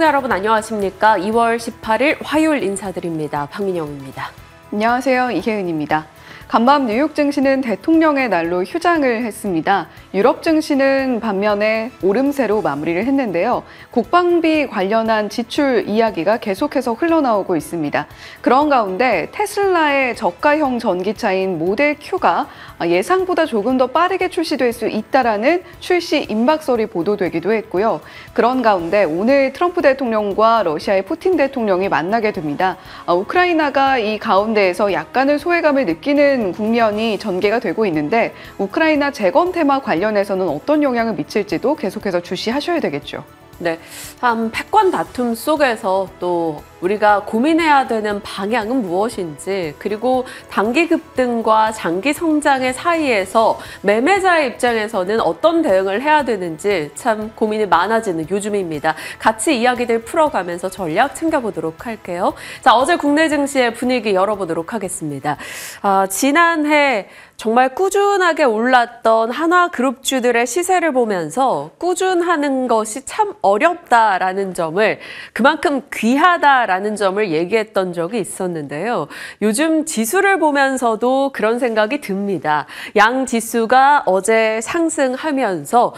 시청자 여러분 안녕하십니까? 2월 18일 화요일 인사드립니다. 박민영입니다. 안녕하세요. 이혜은입니다. 간밤 뉴욕 증시는 대통령의 날로 휴장을 했습니다. 유럽 증시는 반면에 오름세로 마무리를 했는데요. 국방비 관련한 지출 이야기가 계속해서 흘러나오고 있습니다. 그런 가운데 테슬라의 저가형 전기차인 모델 Q가 예상보다 조금 더 빠르게 출시될 수 있다라는 출시 임박설이 보도되기도 했고요. 그런 가운데 오늘 트럼프 대통령과 러시아의 푸틴 대통령이 만나게 됩니다. 우크라이나가 이 가운데에서 약간의 소외감을 느끼는 국면이 전개가 되고 있는데 우크라이나 재건 테마 관련해서는 어떤 영향을 미칠지도 계속해서 주시하셔야 되겠죠. 네, 참 패권 다툼 속에서 또 우리가 고민해야 되는 방향은 무엇인지, 그리고 단기 급등과 장기 성장의 사이에서 매매자의 입장에서는 어떤 대응을 해야 되는지 참 고민이 많아지는 요즘입니다. 같이 이야기들 풀어가면서 전략 챙겨보도록 할게요. 자, 어제 국내 증시의 분위기 열어보도록 하겠습니다. 지난해 정말 꾸준하게 올랐던 한화그룹주들의 시세를 보면서 꾸준하는 것이 참 어렵다라는 점을, 그만큼 귀하다라는 점을 얘기했던 적이 있었는데요. 요즘 지수를 보면서도 그런 생각이 듭니다. 양 지수가 어제 상승하면서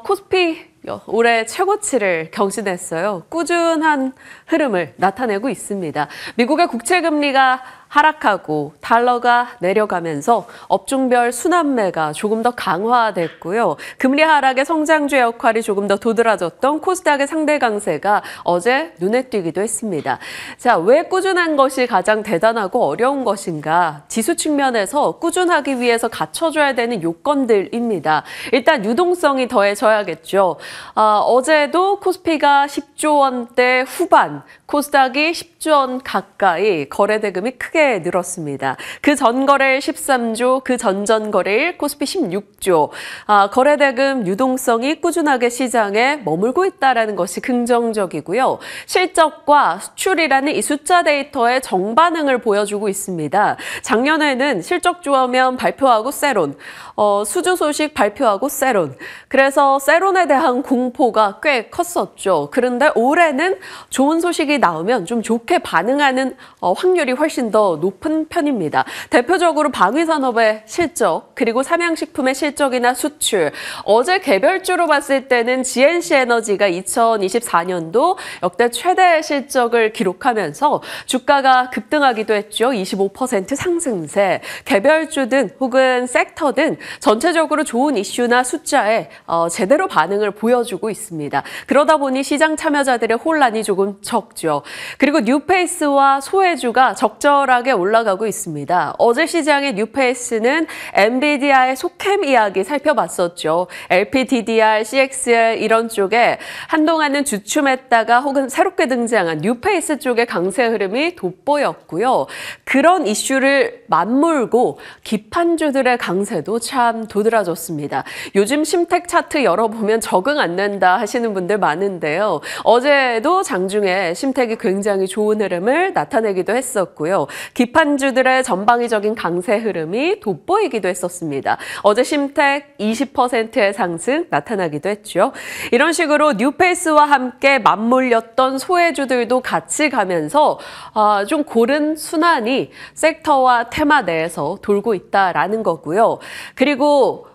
코스피 올해 최고치를 경신했어요. 꾸준한 흐름을 나타내고 있습니다. 미국의 국채금리가 하락하고 달러가 내려가면서 업종별 순환매가 조금 더 강화됐고요. 금리 하락의 성장주 역할이 조금 더 도드라졌던 코스닥의 상대 강세가 어제 눈에 띄기도 했습니다. 자, 왜 꾸준한 것이 가장 대단하고 어려운 것인가? 지수 측면에서 꾸준하기 위해서 갖춰줘야 되는 요건들입니다. 일단 유동성이 더해져야겠죠. 어제도 코스피가 10조 원대 후반, 코스닥이 10조 원 가까이 거래 대금이 크게 늘었습니다. 그 전거래일 13조, 그 전전거래일 코스피 16조. 거래 대금 유동성이 꾸준하게 시장에 머물고 있다는 것이 긍정적이고요. 실적과 수출이라는 이 숫자 데이터의 정반응을 보여주고 있습니다. 작년에는 실적 좋으면 발표하고 세론, 수주 소식 발표하고 세론. 그래서 세론에 대한 공포가 꽤 컸었죠. 그런데 올해는 좋은 소식이 나오면 좀 좋게 반응하는 확률이 훨씬 더 높은 편입니다. 대표적으로 방위산업의 실적, 그리고 삼양식품의 실적이나 수출. 어제 개별주로 봤을 때는 GNC에너지가 2024년도 역대 최대 실적을 기록하면서 주가가 급등하기도 했죠. 25% 상승세. 개별주든 혹은 섹터든 전체적으로 좋은 이슈나 숫자에 제대로 반응을 보여주고 있습니다. 그러다 보니 시장 참여자들의 혼란이 조금 적죠. 그리고 뉴페이스와 소외주가 적절하게 올라가고 있습니다. 어제 시장의 뉴페이스는 엔비디아의 소캠 이야기 살펴봤었죠. LPDDR, CXL 이런 쪽에 한동안은 주춤했다가 혹은 새롭게 등장한 뉴페이스 쪽의 강세 흐름이 돋보였고요. 그런 이슈를 맞물고 기판주들의 강세도 참 도드라졌습니다. 요즘 심텍 차트 열어보면 적응 안 된다 하시는 분들 많은데요. 어제도 장중에 심텍이 굉장히 좋은 흐름을 나타내기도 했었고요. 기판주들의 전방위적인 강세 흐름이 돋보이기도 했었습니다. 어제 심텍 20%의 상승 나타나기도 했죠. 이런 식으로 뉴페이스와 함께 맞물렸던 소외주들도 같이 가면서 좀 고른 순환이 섹터와 테마 내에서 돌고 있다라는 거고요. 그리고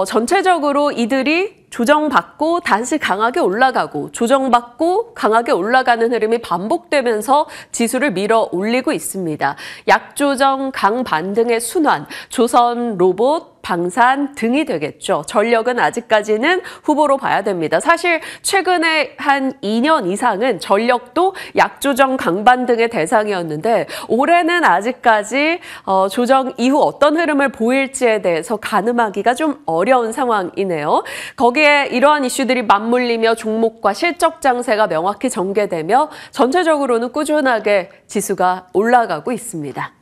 전체적으로 이들이 조정받고 다시 강하게 올라가고 조정받고 강하게 올라가는 흐름이 반복되면서 지수를 밀어 올리고 있습니다. 약조정, 강반등의 순환, 조선, 로봇, 방산 등이 되겠죠. 전력은 아직까지는 후보로 봐야 됩니다. 사실 최근에 한 2년 이상은 전력도 약조정, 강반등의 대상이었는데 올해는 아직까지 조정 이후 어떤 흐름을 보일지에 대해서 가늠하기가 좀 어려운 상황이네요. 거기에 이러한 이슈들이 맞물리며 종목과 실적 장세가 명확히 전개되며 전체적으로는 꾸준하게 지수가 올라가고 있습니다.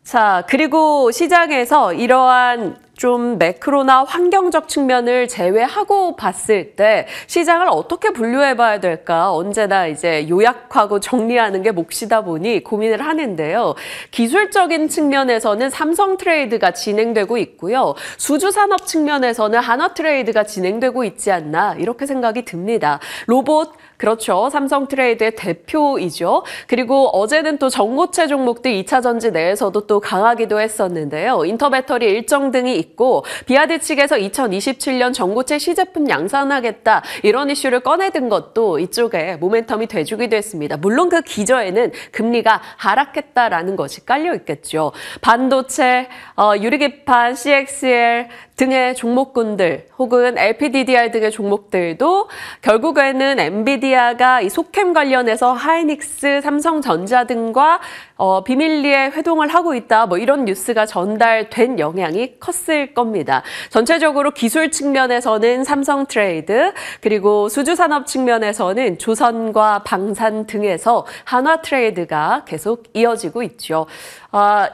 자, 그리고 시장에서 이러한 좀 매크로나 환경적 측면을 제외하고 봤을 때 시장을 어떻게 분류해 봐야 될까 언제나 이제 요약하고 정리하는 게 몫이다 보니 고민을 하는데요. 기술적인 측면에서는 삼성 트레이드가 진행되고 있고요. 수주 산업 측면에서는 한화 트레이드가 진행되고 있지 않나 이렇게 생각이 듭니다. 로봇 그렇죠. 삼성 트레이드의 대표이죠. 그리고 어제는 또 전고체 종목들 2차 전지 내에서도 또 강하기도 했었는데요. 인터배터리 일정 등이 있고 비아드 측에서 2027년 전고체 시제품 양산하겠다 이런 이슈를 꺼내든 것도 이쪽에 모멘텀이 돼주기도 했습니다. 물론 그 기저에는 금리가 하락했다라는 것이 깔려 있겠죠. 반도체, 유리기판, CXL 등의 종목군들 혹은 LPDDR 등의 종목들도 결국에는 엔비디아가 이 속캠 관련해서 하이닉스, 삼성전자 등과 비밀리에 회동을 하고 있다. 뭐 이런 뉴스가 전달된 영향이 컸을 겁니다. 전체적으로 기술 측면에서는 삼성 트레이드 그리고 수주 산업 측면에서는 조선과 방산 등에서 한화 트레이드가 계속 이어지고 있죠.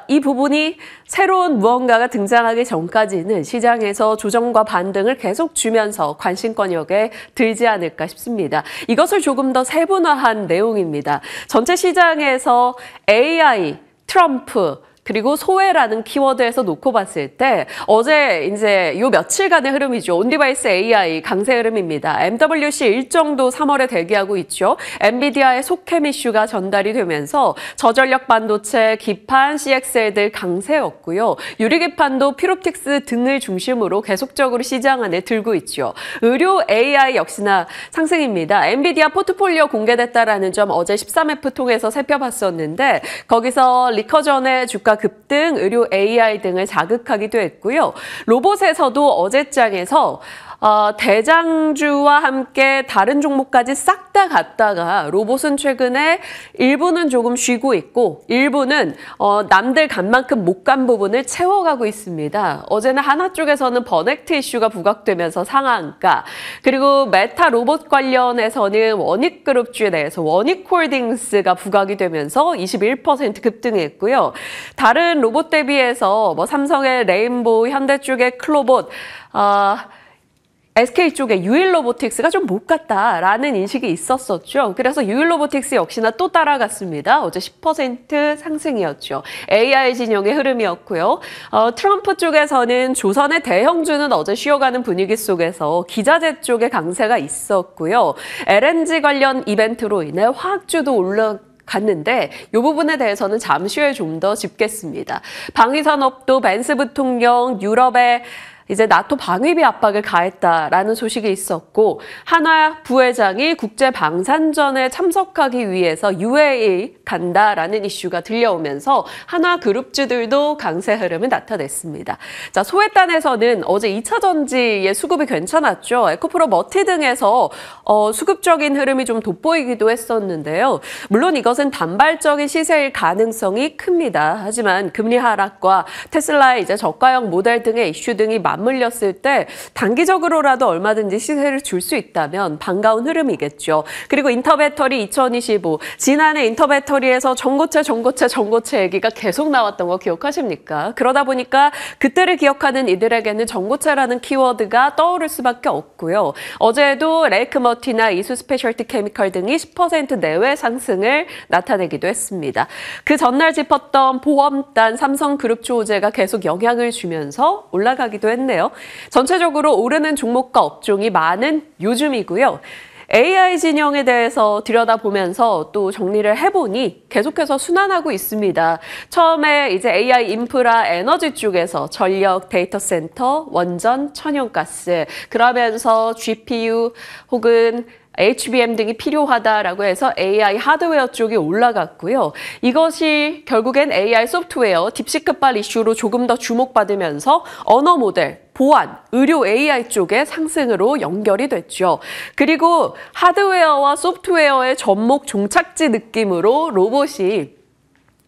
이 부분이 새로운 무언가가 등장하기 전까지는 시장에서 조정과 반등을 계속 주면서 관심권역에 들지 않을까 싶습니다. 이것을 조금 더 세분화한 내용입니다. 전체 시장에서 AI, 트럼프, 그리고 소외라는 키워드에서 놓고 봤을 때 어제 이제 요 며칠간의 흐름이죠. 온디바이스 AI 강세 흐름입니다. MWC 일정도 3월에 대기하고 있죠. 엔비디아의 속캠 이슈가 전달이 되면서 저전력 반도체, 기판, CXL들 강세였고요. 유리기판도 피롭틱스 등을 중심으로 계속적으로 시장 안에 들고 있죠. 의료 AI 역시나 상승입니다. 엔비디아 포트폴리오 공개됐다라는 점 어제 13F 통해서 살펴봤었는데 거기서 리커전의 주가 급등, 의료 AI 등을 자극하기도 했고요. 로봇에서도 어제장에서 대장주와 함께 다른 종목까지 싹 다 갔다가 로봇은 최근에 일부는 조금 쉬고 있고 일부는 남들 간 만큼 못 간 부분을 채워가고 있습니다. 어제는 한화 쪽에서는 버넥트 이슈가 부각되면서 상한가 그리고 메타 로봇 관련해서는 원익그룹주에 대해서 원익홀딩스가 부각이 되면서 21% 급등했고요. 다른 로봇 대비해서 뭐 삼성의 레인보우, 현대 쪽의 클로봇, SK 쪽에 유일로보틱스가 좀 못 갔다라는 인식이 있었었죠. 그래서 유일로보틱스 역시나 또 따라갔습니다. 어제 10% 상승이었죠. AI 진영의 흐름이었고요. 트럼프 쪽에서는 조선의 대형주는 어제 쉬어가는 분위기 속에서 기자재 쪽에 강세가 있었고요. LNG 관련 이벤트로 인해 화학주도 갔는데 이 부분에 대해서는 잠시 후에 좀 더 짚겠습니다. 방위산업도 벤스 부통령 유럽의 이제 나토 방위비 압박을 가했다라는 소식이 있었고 한화 부회장이 국제방산전에 참석하기 위해서 UAE 간다라는 이슈가 들려오면서 한화 그룹주들도 강세 흐름을 나타냈습니다. 자, 소외단에서는 어제 2차 전지의 수급이 괜찮았죠. 에코프로 머티 등에서 수급적인 흐름이 좀 돋보이기도 했었는데요. 물론 이것은 단발적인 시세일 가능성이 큽니다. 하지만 금리 하락과 테슬라의 이제 저가형 모델 등의 이슈 등이 맞물렸을 때 단기적으로라도 얼마든지 시세를 줄 수 있다면 반가운 흐름이겠죠. 그리고 인터배터리 2025 지난해 인터배터리에서 전고체 얘기가 계속 나왔던 거 기억하십니까? 그러다 보니까 그때를 기억하는 이들에게는 전고체라는 키워드가 떠오를 수밖에 없고요. 어제도 레이크머티나 이수 스페셜티 케미컬 등이 10% 내외 상승을 나타내기도 했습니다. 그 전날 짚었던 보험단 삼성그룹주 호재가 계속 영향을 주면서 올라가기도 했네요. 전체적으로 오르는 종목과 업종이 많은 요즘이고요. AI 진영에 대해서 들여다보면서 또 정리를 해보니 계속해서 순환하고 있습니다. 처음에 이제 AI 인프라 에너지 쪽에서 전력, 데이터 센터, 원전, 천연가스 그러면서 GPU 혹은 HBM 등이 필요하다라고 해서 AI 하드웨어 쪽이 올라갔고요. 이것이 결국엔 AI 소프트웨어, 딥시크발 이슈로 조금 더 주목받으면서 언어 모델, 보안, 의료 AI 쪽의 상승으로 연결이 됐죠. 그리고 하드웨어와 소프트웨어의 접목 종착지 느낌으로 로봇이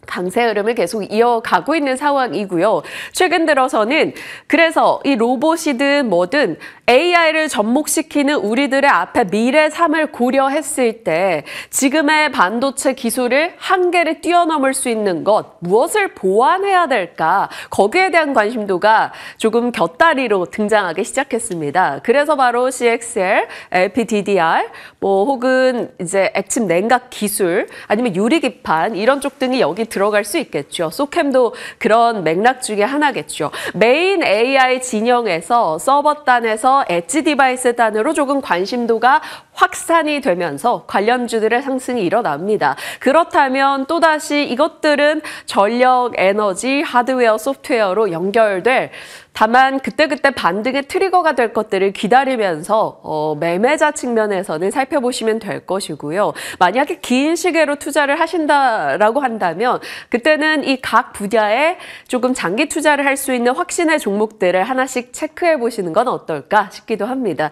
강세 흐름을 계속 이어가고 있는 상황이고요. 최근 들어서는 그래서 이 로봇이든 뭐든 AI를 접목시키는 우리들의 앞에 미래 삶을 고려했을 때 지금의 반도체 기술을 한계를 뛰어넘을 수 있는 것, 무엇을 보완해야 될까? 거기에 대한 관심도가 조금 곁다리로 등장하기 시작했습니다. 그래서 바로 CXL, LPDDR, 뭐 혹은 이제 액침 냉각 기술, 아니면 유리기판 이런 쪽 등이 여기 들어갈 수 있겠죠. 소캠도 그런 맥락 중에 하나겠죠. 메인 AI 진영에서 서버단에서 엣지 디바이스 단으로 조금 관심도가 확산이 되면서 관련주들의 상승이 일어납니다. 그렇다면 또다시 이것들은 전력, 에너지, 하드웨어, 소프트웨어로 연결될 다만 그때그때 반등의 트리거가 될 것들을 기다리면서 매매자 측면에서는 살펴보시면 될 것이고요. 만약에 긴 시계로 투자를 하신다라고 한다면 그때는 이 각 분야에 조금 장기 투자를 할 수 있는 확신의 종목들을 하나씩 체크해 보시는 건 어떨까 싶기도 합니다.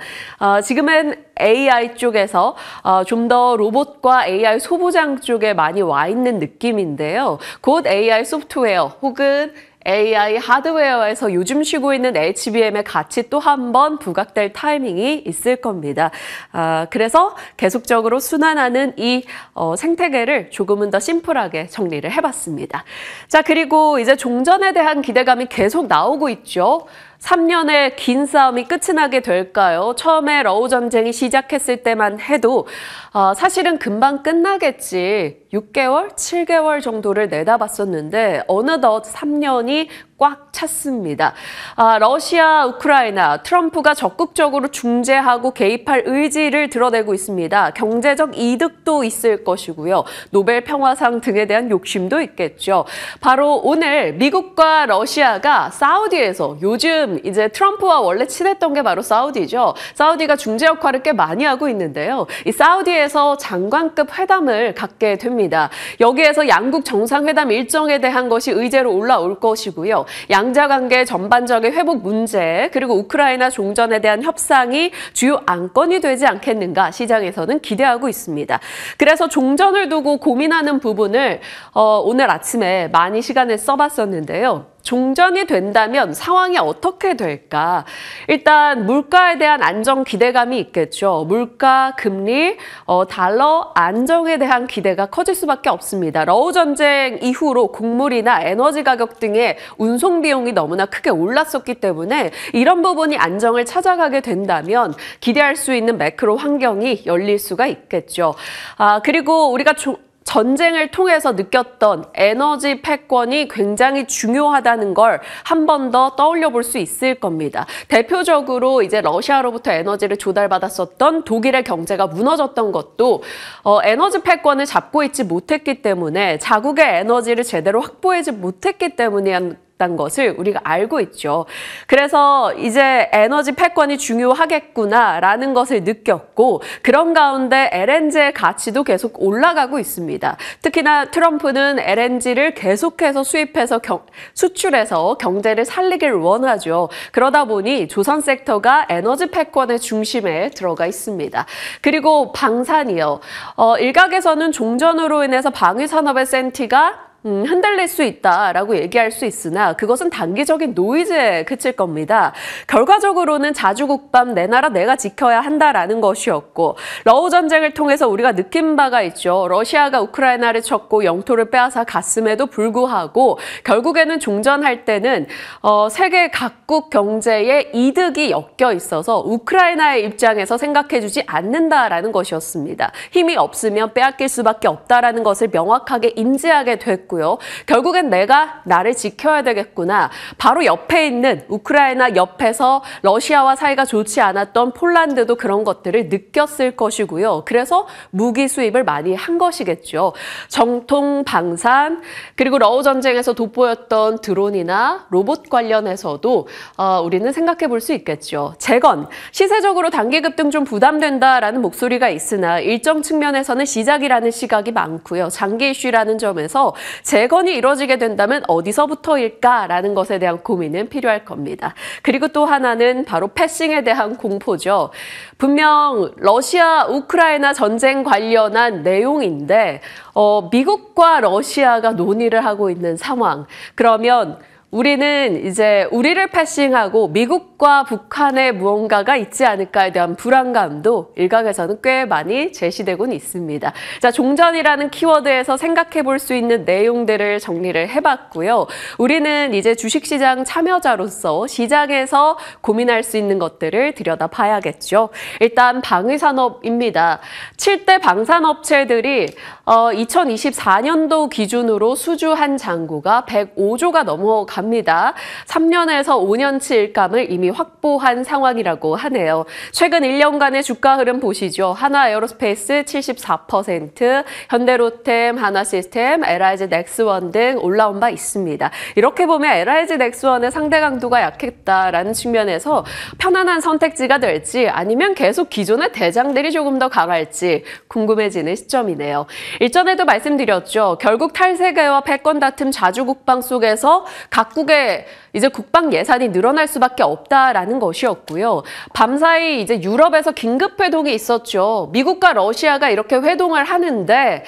지금은 AI 쪽에서 좀 더 로봇과 AI 소부장 쪽에 많이 와 있는 느낌인데요. 곧 AI 소프트웨어 혹은 AI 하드웨어에서 요즘 쉬고 있는 HBM의 가치 또 한 번 부각될 타이밍이 있을 겁니다. 그래서 계속적으로 순환하는 이 생태계를 조금은 더 심플하게 정리를 해봤습니다. 자, 그리고 이제 종전에 대한 기대감이 계속 나오고 있죠. 3년의 긴 싸움이 끝이 나게 될까요? 처음에 러우 전쟁이 시작했을 때만 해도 사실은 금방 끝나겠지. 6개월, 7개월 정도를 내다봤었는데 어느덧 3년이 꽉 찼습니다. 러시아, 우크라이나, 트럼프가 적극적으로 중재하고 개입할 의지를 드러내고 있습니다. 경제적 이득도 있을 것이고요. 노벨 평화상 등에 대한 욕심도 있겠죠. 바로 오늘 미국과 러시아가 사우디에서 요즘 이제 트럼프와 원래 친했던 게 바로 사우디죠. 사우디가 중재 역할을 꽤 많이 하고 있는데요. 이 사우디에서 장관급 회담을 갖게 됩니다. 여기에서 양국 정상회담 일정에 대한 것이 의제로 올라올 것이고요. 양자관계 전반적인 회복 문제 그리고 우크라이나 종전에 대한 협상이 주요 안건이 되지 않겠는가 시장에서는 기대하고 있습니다. 그래서 종전을 두고 고민하는 부분을 오늘 아침에 많이 시간을 써봤었는데요. 종전이 된다면 상황이 어떻게 될까? 일단 물가에 대한 안정 기대감이 있겠죠. 물가, 금리, 달러 안정에 대한 기대가 커질 수밖에 없습니다. 러우 전쟁 이후로 곡물이나 에너지 가격 등의 운송 비용이 너무나 크게 올랐었기 때문에 이런 부분이 안정을 찾아가게 된다면 기대할 수 있는 매크로 환경이 열릴 수가 있겠죠. 그리고 우리가 전쟁을 통해서 느꼈던 에너지 패권이 굉장히 중요하다는 걸 한 번 더 떠올려 볼 수 있을 겁니다. 대표적으로 이제 러시아로부터 에너지를 조달받았었던 독일의 경제가 무너졌던 것도 에너지 패권을 잡고 있지 못했기 때문에 자국의 에너지를 제대로 확보하지 못했기 때문이란 것을 우리가 알고 있죠. 그래서 이제 에너지 패권이 중요하겠구나라는 것을 느꼈고 그런 가운데 LNG의 가치도 계속 올라가고 있습니다. 특히나 트럼프는 LNG를 계속해서 수입해서 수출해서 경제를 살리길 원하죠. 그러다 보니 조선 섹터가 에너지 패권의 중심에 들어가 있습니다. 그리고 방산이요. 일각에서는 종전으로 인해서 방위산업의 센티가 흔들릴 수 있다라고 얘기할 수 있으나 그것은 단기적인 노이즈에 그칠 겁니다. 결과적으로는 자주국밥 내 나라 내가 지켜야 한다라는 것이었고 러우 전쟁을 통해서 우리가 느낀 바가 있죠. 러시아가 우크라이나를 쳤고 영토를 빼앗아 갔음에도 불구하고 결국에는 종전할 때는 세계 각국 경제에 이득이 엮여 있어서 우크라이나의 입장에서 생각해주지 않는다라는 것이었습니다. 힘이 없으면 빼앗길 수밖에 없다라는 것을 명확하게 인지하게 됐고 결국엔 내가 나를 지켜야 되겠구나. 바로 옆에 있는 우크라이나 옆에서 러시아와 사이가 좋지 않았던 폴란드도 그런 것들을 느꼈을 것이고요. 그래서 무기 수입을 많이 한 것이겠죠. 정통 방산 그리고 러우 전쟁에서 돋보였던 드론이나 로봇 관련해서도 우리는 생각해 볼 수 있겠죠. 재건, 시세적으로 단기 급등 좀 부담된다라는 목소리가 있으나 일정 측면에서는 시작이라는 시각이 많고요. 장기 이슈라는 점에서 재건이 이루어지게 된다면 어디서부터일까라는 것에 대한 고민은 필요할 겁니다. 그리고 또 하나는 바로 패싱에 대한 공포죠. 분명 러시아 우크라이나 전쟁 관련한 내용인데 미국과 러시아가 논의를 하고 있는 상황. 그러면 우리는 이제 우리를 패싱하고 미국과 북한에 무언가가 있지 않을까에 대한 불안감도 일각에서는 꽤 많이 제시되고는 있습니다. 자, 종전이라는 키워드에서 생각해 볼 수 있는 내용들을 정리를 해봤고요. 우리는 이제 주식시장 참여자로서 시장에서 고민할 수 있는 것들을 들여다봐야겠죠. 일단 방위산업입니다. 7대 방산업체들이 2024년도 기준으로 수주한 잔고가 105조가 넘어갑니다. 3년에서 5년치 일감을 이미 확보한 상황이라고 하네요. 최근 1년간의 주가 흐름 보시죠. 한화에어로스페이스 74%, 현대로템, 한화시스템, LIG 넥스원 등 올라온 바 있습니다. 이렇게 보면 LIG 넥스원의 상대 강도가 약했다라는 측면에서 편안한 선택지가 될지 아니면 계속 기존의 대장들이 조금 더 강할지 궁금해지는 시점이네요. 일전에도 말씀드렸죠. 결국 탈세계와 패권 다툼 자주국방 속에서 각국의 이제 국방 예산이 늘어날 수밖에 없다라는 것이었고요. 밤사이 이제 유럽에서 긴급 회동이 있었죠. 미국과 러시아가 이렇게 회동을 하는데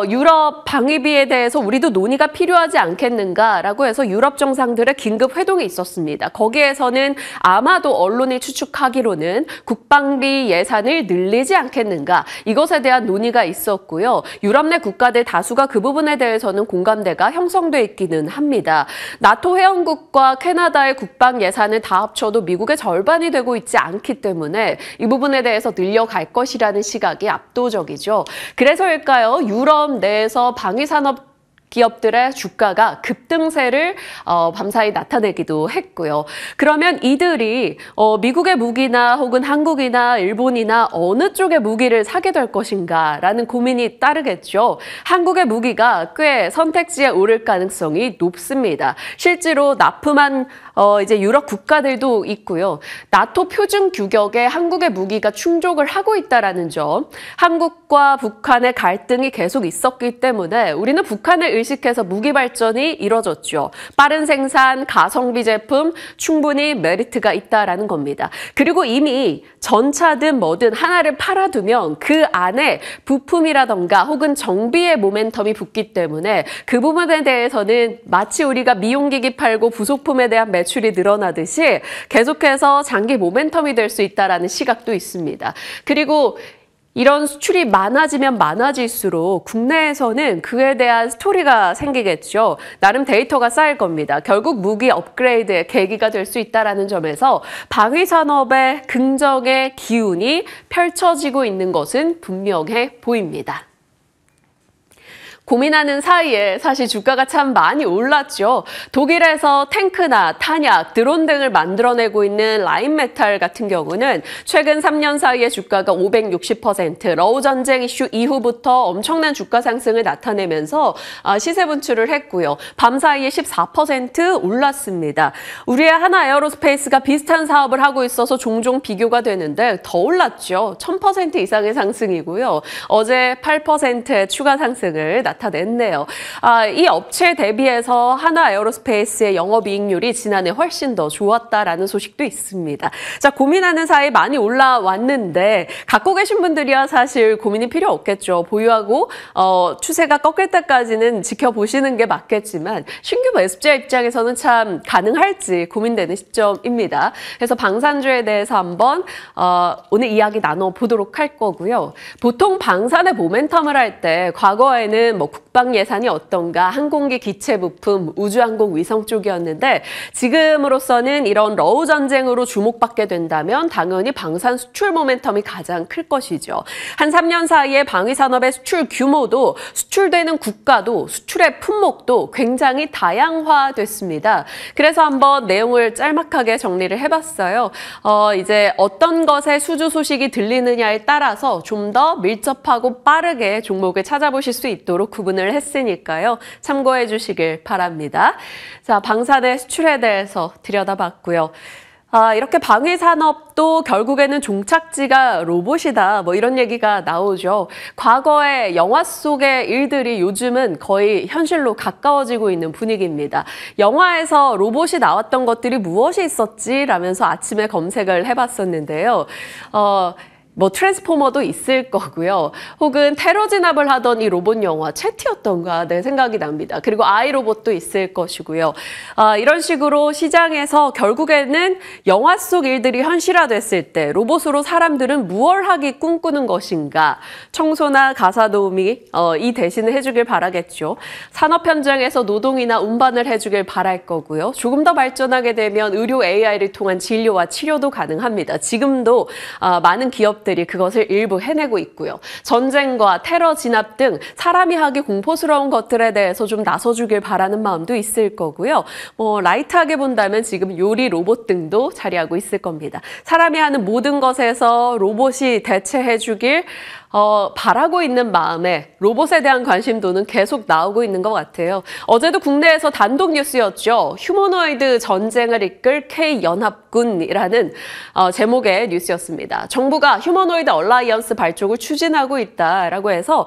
유럽 방위비에 대해서 우리도 논의가 필요하지 않겠는가라고 해서 유럽 정상들의 긴급 회동이 있었습니다. 거기에서는 아마도 언론이 추측하기로는 국방비 예산을 늘리지 않겠는가 이것에 대한 논의가 있었고요. 유럽 내 국가들 다수가 그 부분에 대해서는 공감대가 형성돼 있기는 합니다. 나토 회원국과 캐나다의 국방 예산을 다 합쳐도 미국의 절반이 되고 있지 않기 때문에 이 부분에 대해서 늘려갈 것이라는 시각이 압도적이죠. 그래서일까요? 유럽 내에서 방위산업 기업들의 주가가 급등세를 밤사이 나타내기도 했고요. 그러면 이들이 미국의 무기나 혹은 한국이나 일본이나 어느 쪽의 무기를 사게 될 것인가라는 고민이 따르겠죠. 한국의 무기가 꽤 선택지에 오를 가능성이 높습니다. 실제로 납품한 이제 유럽 국가들도 있고요. 나토 표준 규격에 한국의 무기가 충족을 하고 있다라는 점, 한국과 북한의 갈등이 계속 있었기 때문에 우리는 북한을 의식해서 무기 발전이 이뤄졌죠. 빠른 생산, 가성비 제품 충분히 메리트가 있다라는 겁니다. 그리고 이미 전차든 뭐든 하나를 팔아두면 그 안에 부품이라던가 혹은 정비의 모멘텀이 붙기 때문에 그 부분에 대해서는 마치 우리가 미용기기 팔고 부속품에 대한 매출이 늘어나듯이 계속해서 장기 모멘텀이 될 수 있다는 시각도 있습니다. 그리고 이런 수출이 많아지면 많아질수록 국내에서는 그에 대한 스토리가 생기겠죠. 나름 데이터가 쌓일 겁니다. 결국 무기 업그레이드의 계기가 될 수 있다는 점에서 방위산업의 긍정의 기운이 펼쳐지고 있는 것은 분명해 보입니다. 고민하는 사이에 사실 주가가 참 많이 올랐죠. 독일에서 탱크나 탄약, 드론 등을 만들어내고 있는 라인메탈 같은 경우는 최근 3년 사이에 주가가 560%, 러우 전쟁 이슈 이후부터 엄청난 주가 상승을 나타내면서 시세 분출을 했고요. 밤 사이에 14% 올랐습니다. 우리의 한화에어로스페이스가 비슷한 사업을 하고 있어서 종종 비교가 되는데 더 올랐죠. 1000% 이상의 상승이고요. 어제 8%의 추가 상승을 나타냈네요. 이 업체 대비해서 한화에어로스페이스의 영업이익률이 지난해 훨씬 더 좋았다라는 소식도 있습니다. 자, 고민하는 사이 많이 올라왔는데 갖고 계신 분들이야 사실 고민이 필요 없겠죠. 보유하고 추세가 꺾일 때까지는 지켜보시는 게 맞겠지만 신규 매수자 입장에서는 참 가능할지 고민되는 시점입니다. 그래서 방산주에 대해서 한번 오늘 이야기 나눠보도록 할 거고요. 보통 방산의 모멘텀을 할 때 과거에는 뭐 국방 예산이 어떤가, 항공기 기체 부품, 우주항공 위성 쪽이었는데 지금으로서는 이런 러우 전쟁으로 주목받게 된다면 당연히 방산 수출 모멘텀이 가장 클 것이죠. 한 3년 사이에 방위산업의 수출 규모도 수출되는 국가도 수출의 품목도 굉장히 다양화됐습니다. 그래서 한번 내용을 짤막하게 정리를 해봤어요. 이제 어떤 것에 수주 소식이 들리느냐에 따라서 좀 더 밀접하고 빠르게 종목을 찾아보실 수 있도록 구분을 했으니까요. 참고해 주시길 바랍니다. 자, 방산의 수출에 대해서 들여다봤고요. 이렇게 방위 산업도 결국에는 종착지가 로봇이다. 뭐 이런 얘기가 나오죠. 과거의 영화 속의 일들이 요즘은 거의 현실로 가까워지고 있는 분위기입니다. 영화에서 로봇이 나왔던 것들이 무엇이 있었지? 라면서 아침에 검색을 해봤었는데요. 뭐 트랜스포머도 있을 거고요. 혹은 테러 진압을 하던 이 로봇 영화 채티였던가 내 생각이 납니다. 그리고 아이로봇도 있을 것이고요. 이런 식으로 시장에서 결국에는 영화 속 일들이 현실화됐을 때 로봇으로 사람들은 무얼 하기 꿈꾸는 것인가. 청소나 가사 도우미 이 대신을 해주길 바라겠죠. 산업 현장에서 노동이나 운반을 해주길 바랄 거고요. 조금 더 발전하게 되면 의료 AI를 통한 진료와 치료도 가능합니다. 지금도 많은 기업들이 그것을 일부 해내고 있고요. 전쟁과 테러 진압 등 사람이 하기 공포스러운 것들에 대해서 좀 나서주길 바라는 마음도 있을 거고요. 라이트하게 본다면 지금 요리 로봇 등도 자리하고 있을 겁니다. 사람이 하는 모든 것에서 로봇이 대체해주길 바라고 있는 마음에 로봇에 대한 관심도는 계속 나오고 있는 것 같아요. 어제도 국내에서 단독 뉴스였죠. 휴머노이드 전쟁을 이끌 K연합군이라는 제목의 뉴스였습니다. 정부가 휴머노이드 얼라이언스 발족을 추진하고 있다라고 해서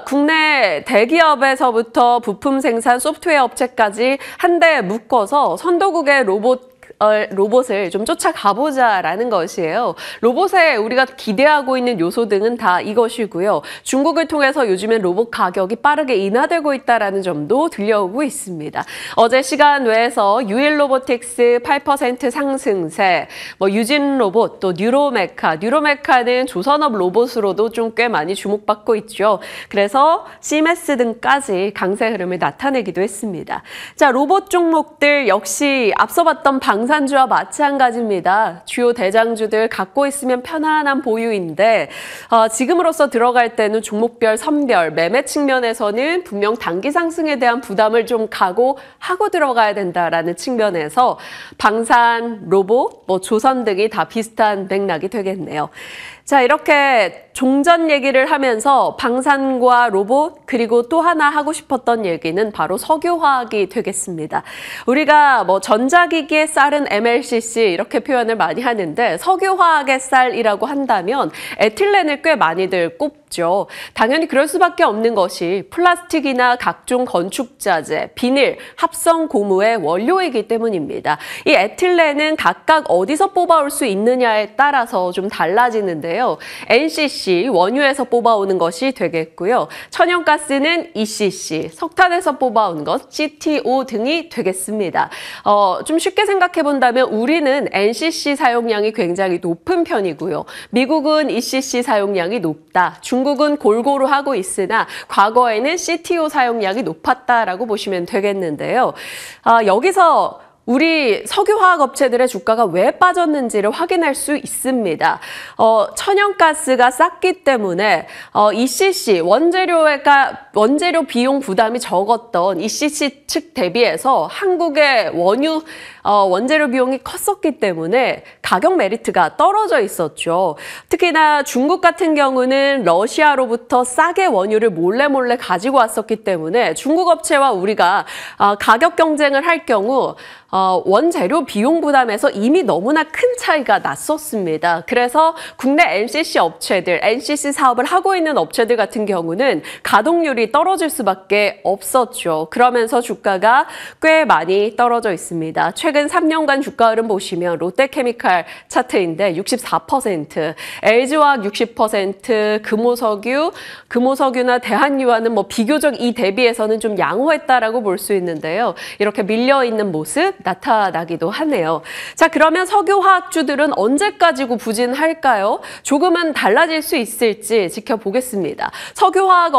국내 대기업에서부터 부품 생산 소프트웨어 업체까지 한데 묶어서 선도국의 로봇을 좀 쫓아가보자라는 것이에요. 로봇에 우리가 기대하고 있는 요소 등은 다 이것이고요. 중국을 통해서 요즘엔 로봇 가격이 빠르게 인하되고 있다는 점도 들려오고 있습니다. 어제 시간 외에서 유일 로보틱스 8% 상승세, 유진 로봇, 또 뉴로메카는 조선업 로봇으로도 좀 꽤 많이 주목받고 있죠. 그래서 시메스 등까지 강세 흐름을 나타내기도 했습니다. 자, 로봇 종목들 역시 앞서 봤던 방산주와 마찬가지입니다. 주요 대장주들 갖고 있으면 편안한 보유인데 지금으로서 들어갈 때는 종목별, 선별, 매매 측면에서는 분명 단기 상승에 대한 부담을 좀 각오하고 들어가야 된다라는 측면에서 방산, 로봇, 조선 등이 다 비슷한 맥락이 되겠네요. 자, 이렇게 종전 얘기를 하면서 방산과 로봇 그리고 또 하나 하고 싶었던 얘기는 바로 석유화학이 되겠습니다. 우리가 전자기기의 쌀은 MLCC 이렇게 표현을 많이 하는데 석유화학의 쌀이라고 한다면 에틸렌을 꽤 많이들 꼽죠. 당연히 그럴 수밖에 없는 것이 플라스틱이나 각종 건축자재, 비닐, 합성 고무의 원료이기 때문입니다. 이 에틸렌은 각각 어디서 뽑아올 수 있느냐에 따라서 좀 달라지는데요. NCC, 원유에서 뽑아오는 것이 되겠고요. 천연가스는 ECC, 석탄에서 뽑아오는 것, CTO 등이 되겠습니다. 좀 쉽게 생각해 본다면 우리는 NCC 사용량이 굉장히 높은 편이고요. 미국은 ECC 사용량이 높다. 중국은 골고루 하고 있으나 과거에는 CTO 사용량이 높았다라고 보시면 되겠는데요. 여기서 우리 석유화학 업체들의 주가가 왜 빠졌는지를 확인할 수 있습니다. 천연가스가 쌌기 때문에 ECC, 원재료 비용 부담이 적었던 ECC 측 대비해서 한국의 원재료 비용이 컸었기 때문에 가격 메리트가 떨어져 있었죠. 특히나 중국 같은 경우는 러시아로부터 싸게 원유를 몰래 가지고 왔었기 때문에 중국 업체와 우리가 가격 경쟁을 할 경우 원재료 비용 부담에서 이미 너무나 큰 차이가 났었습니다. 그래서 국내 NCC 업체들, NCC 사업을 하고 있는 업체들 같은 경우는 가동률이 떨어질 수밖에 없었죠. 그러면서 주가가 꽤 많이 떨어져 있습니다. 최근 3년간 주가 흐름 보시면 롯데케미칼 차트인데 64%, LG화학 60%, 금호석유나 대한유화는 비교적 이 대비해서는 좀 양호했다라고 볼 수 있는데요. 이렇게 밀려있는 모습 나타나기도 하네요. 자, 그러면 석유화학주들은 언제까지 부진할까요? 조금은 달라질 수 있을지 지켜보겠습니다. 석유화학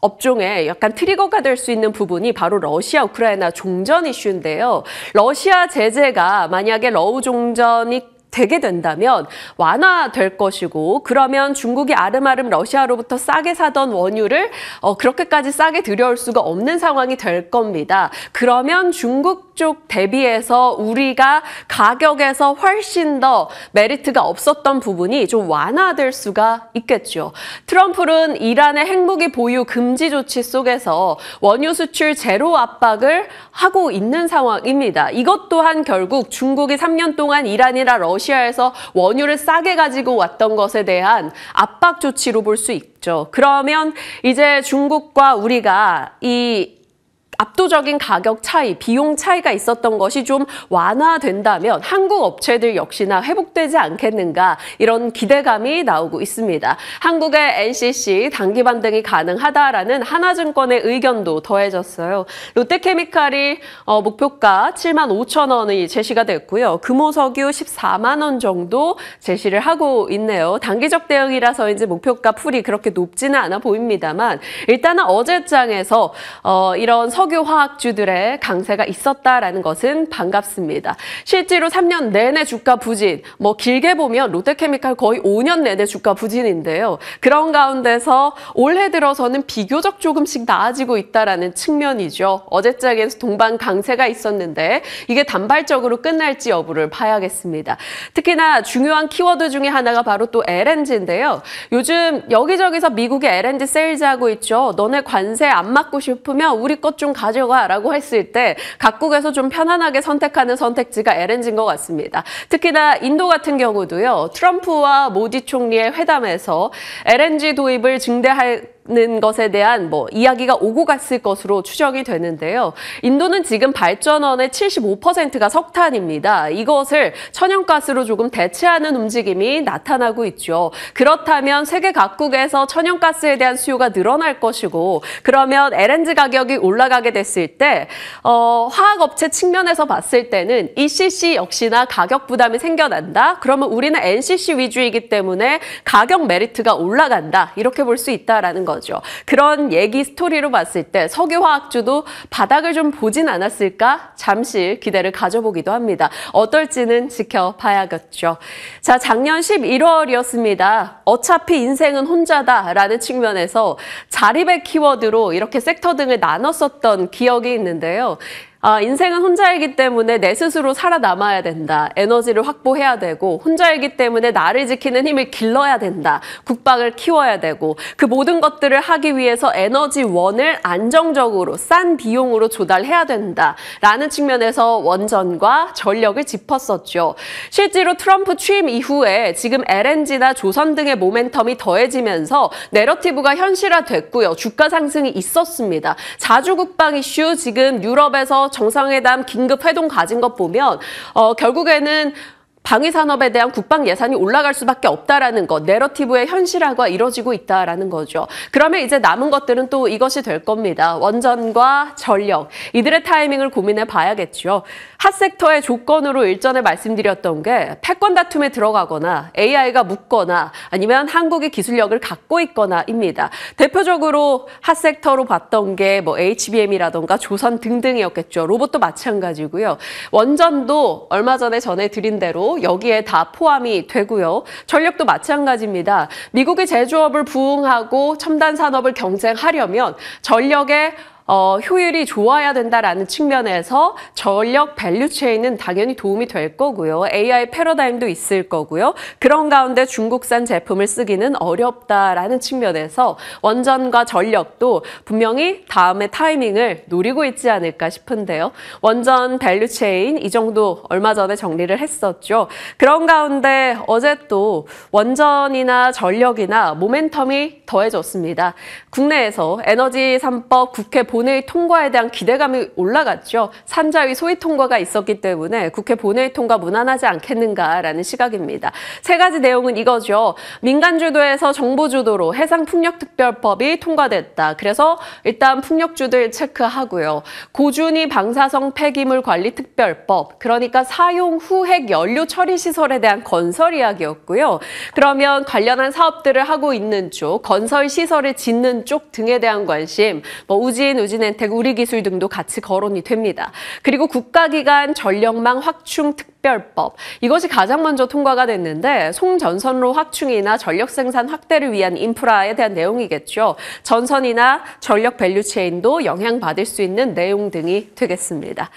업종에 약간 트리거가 될 수 있는 부분이 바로 러시아, 우크라이나 종전 이슈인데요. 러시아 제재가 만약에 러우 종전이 되게 된다면 완화될 것이고 그러면 중국이 아름아름 러시아로부터 싸게 사던 원유를 그렇게까지 싸게 들여올 수가 없는 상황이 될 겁니다. 그러면 중국 쪽 대비해서 우리가 가격에서 훨씬 더 메리트가 없었던 부분이 좀 완화될 수가 있겠죠. 트럼프는 이란의 핵무기 보유 금지 조치 속에서 원유 수출 제로 압박을 하고 있는 상황입니다. 이것 또한 결국 중국이 3년 동안 이란이나 러시아에서 원유를 싸게 가지고 왔던 것에 대한 압박 조치로 볼 수 있죠. 그러면 이제 중국과 우리가 이 압도적인 가격 차이, 비용 차이가 있었던 것이 좀 완화된다면 한국 업체들 역시나 회복되지 않겠는가 이런 기대감이 나오고 있습니다. 한국의 NCC 단기 반등이 가능하다라는 하나증권의 의견도 더해졌어요. 롯데케미칼이 목표가 75,000원이 제시가 됐고요. 금호석유 14만 원 정도 제시를 하고 있네요. 단기적 대응이라서인지 목표가 풀이 그렇게 높지는 않아 보입니다만 일단은 어제장에서 이런 석유화학주들의 강세가 있었다라는 것은 반갑습니다. 실제로 3년 내내 주가 부진, 길게 보면 롯데케미칼 거의 5년 내내 주가 부진인데요. 그런 가운데서 올해 들어서는 비교적 조금씩 나아지고 있다라는 측면이죠. 어제장에서 동반 강세가 있었는데 이게 단발적으로 끝날지 여부를 봐야겠습니다. 특히나 중요한 키워드 중에 하나가 바로 또 LNG인데요. 요즘 여기저기서 미국이 LNG 세일즈하고 있죠. 너네 관세 안 맞고 싶으면 우리 것 좀 가져가라고 했을 때 각국에서 좀 편안하게 선택하는 선택지가 LNG인 것 같습니다. 특히나 인도 같은 경우도요. 트럼프와 모디 총리의 회담에서 LNG 도입을 증대하는 것에 대한 이야기가 오고 갔을 것으로 추정이 되는데요. 인도는 지금 발전원의 75%가 석탄입니다. 이것을 천연가스로 조금 대체하는 움직임이 나타나고 있죠. 그렇다면 세계 각국에서 천연가스에 대한 수요가 늘어날 것이고 그러면 LNG 가격이 올라가게 됐을 때 화학업체 측면에서 봤을 때는 ECC 역시나 가격 부담이 생겨난다. 그러면 우리는 NCC 위주이기 때문에 가격 메리트가 올라간다. 이렇게 볼 수 있다라는 거죠. 그런 얘기 스토리로 봤을 때 석유화학주도 바닥을 좀 보진 않았을까? 잠시 기대를 가져보기도 합니다. 어떨지는 지켜봐야겠죠. 자, 작년 11월이었습니다. 어차피 인생은 혼자다라는 측면에서 자립의 키워드로 이렇게 섹터 등을 나눴었던 기억이 있는데요. 인생은 혼자이기 때문에 내 스스로 살아남아야 된다. 에너지를 확보해야 되고 혼자이기 때문에 나를 지키는 힘을 길러야 된다. 국방을 키워야 되고 그 모든 것들을 하기 위해서 에너지원을 안정적으로 싼 비용으로 조달해야 된다라는 측면에서 원전과 전력을 짚었었죠. 실제로 트럼프 취임 이후에 지금 LNG나 조선 등의 모멘텀이 더해지면서 내러티브가 현실화됐고요. 주가 상승이 있었습니다. 자주 국방 이슈 지금 유럽에서 정상회담 긴급 회동 가진 것 보면 결국에는 방위산업에 대한 국방 예산이 올라갈 수밖에 없다라는 것, 내러티브의 현실화가 이루어지고 있다라는 거죠. 그러면 이제 남은 것들은 또 이것이 될 겁니다. 원전과 전력, 이들의 타이밍을 고민해 봐야겠죠. 핫섹터의 조건으로 일전에 말씀드렸던 게 패권 다툼에 들어가거나 AI가 묻거나 아니면 한국이 기술력을 갖고 있거나입니다. 대표적으로 핫섹터로 봤던 게 HBM이라던가 조선 등등이었겠죠. 로봇도 마찬가지고요. 원전도 얼마 전에 전해드린 대로 여기에 다 포함이 되고요. 전력도 마찬가지입니다. 미국의 제조업을 부응하고 첨단 산업을 경쟁하려면 전력의 효율이 좋아야 된다라는 측면에서 전력 밸류체인은 당연히 도움이 될 거고요. AI 패러다임도 있을 거고요. 그런 가운데 중국산 제품을 쓰기는 어렵다라는 측면에서 원전과 전력도 분명히 다음의 타이밍을 노리고 있지 않을까 싶은데요. 원전 밸류체인 이 정도 얼마 전에 정리를 했었죠. 그런 가운데 어제 또 원전이나 전력이나 모멘텀이 더해졌습니다. 국내에서 에너지 3법 국회 본회의 통과에 대한 기대감이 올라갔죠. 산자위 소위 통과가 있었기 때문에 국회 본회의 통과 무난하지 않겠는가라는 시각입니다. 세 가지 내용은 이거죠. 민간 주도에서 정부 주도로 해상풍력특별법이 통과됐다. 그래서 일단 풍력주들 체크하고요. 고준위 방사성 폐기물 관리 특별법, 그러니까 사용 후 핵 연료 처리 시설에 대한 건설 이야기였고요. 그러면 관련한 사업들을 하고 있는 쪽, 건설 시설을 짓는 쪽 등에 대한 관심, 우진, 우진엔텍, 우리기술 등도 같이 거론이 됩니다. 그리고 국가기관 전력망 확충 특별법, 이것이 가장 먼저 통과가 됐는데 송전선로 확충이나 전력 생산 확대를 위한 인프라에 대한 내용이겠죠. 전선이나 전력 밸류체인도 영향받을 수 있는 내용 등이 되겠습니다.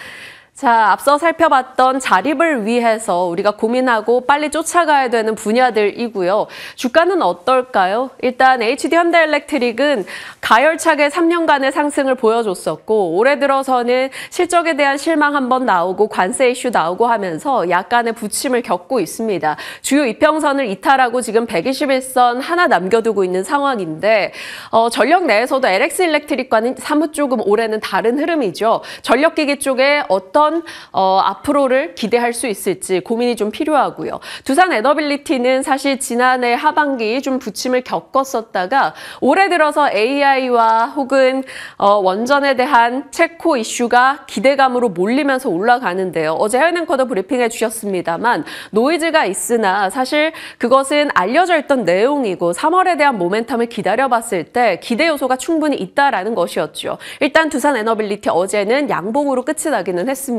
자, 앞서 살펴봤던 자립을 위해서 우리가 고민하고 빨리 쫓아가야 되는 분야들이고요. 주가는 어떨까요? 일단 HD 현대일렉트릭은 가열차게 3년간의 상승을 보여줬었고 올해 들어서는 실적에 대한 실망 한번 나오고 관세 이슈 나오고 하면서 약간의 부침을 겪고 있습니다. 주요 이평선을 이탈하고 지금 121선 하나 남겨두고 있는 상황인데 전력 내에서도 LX 일렉트릭과는 사뭇 조금 올해는 다른 흐름이죠. 전력기기 쪽에 어떤 앞으로를 기대할 수 있을지 고민이 좀 필요하고요. 두산 에너빌리티는 사실 지난해 하반기 좀 부침을 겪었었다가 올해 들어서 AI와 혹은 원전에 대한 체코 이슈가 기대감으로 몰리면서 올라가는데요. 어제 해외앵커도 브리핑해 주셨습니다만 노이즈가 있으나 사실 그것은 알려져 있던 내용이고 3월에 대한 모멘텀을 기다려봤을 때 기대 요소가 충분히 있다라는 것이었죠. 일단 두산 에너빌리티 어제는 양봉으로 끝이 나기는 했습니다.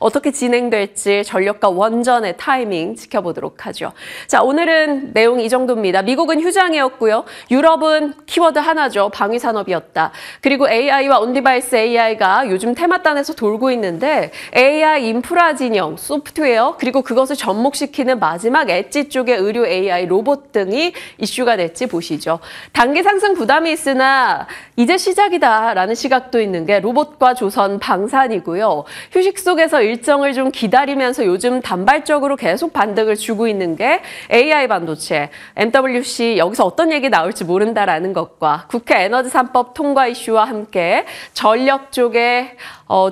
어떻게 진행될지 전력과 원전의 타이밍 지켜보도록 하죠. 자, 오늘은 내용 이 정도입니다. 미국은 휴장이었고요. 유럽은 키워드 하나죠. 방위산업이었다. 그리고 AI와 온디바이스 AI가 요즘 테마단에서 돌고 있는데 AI 인프라 진영, 소프트웨어 그리고 그것을 접목시키는 마지막 엣지 쪽의 의료 AI, 로봇 등이 이슈가 될지 보시죠. 단기 상승 부담이 있으나 이제 시작이다라는 시각도 있는 게 로봇과 조선, 방산이고요. 휴식 속에서 일정을 좀 기다리면서 요즘 단발적으로 계속 반등을 주고 있는 게 AI 반도체, MWC 여기서 어떤 얘기 나올지 모른다라는 것과 국회 에너지 3법 통과 이슈와 함께 전력 쪽의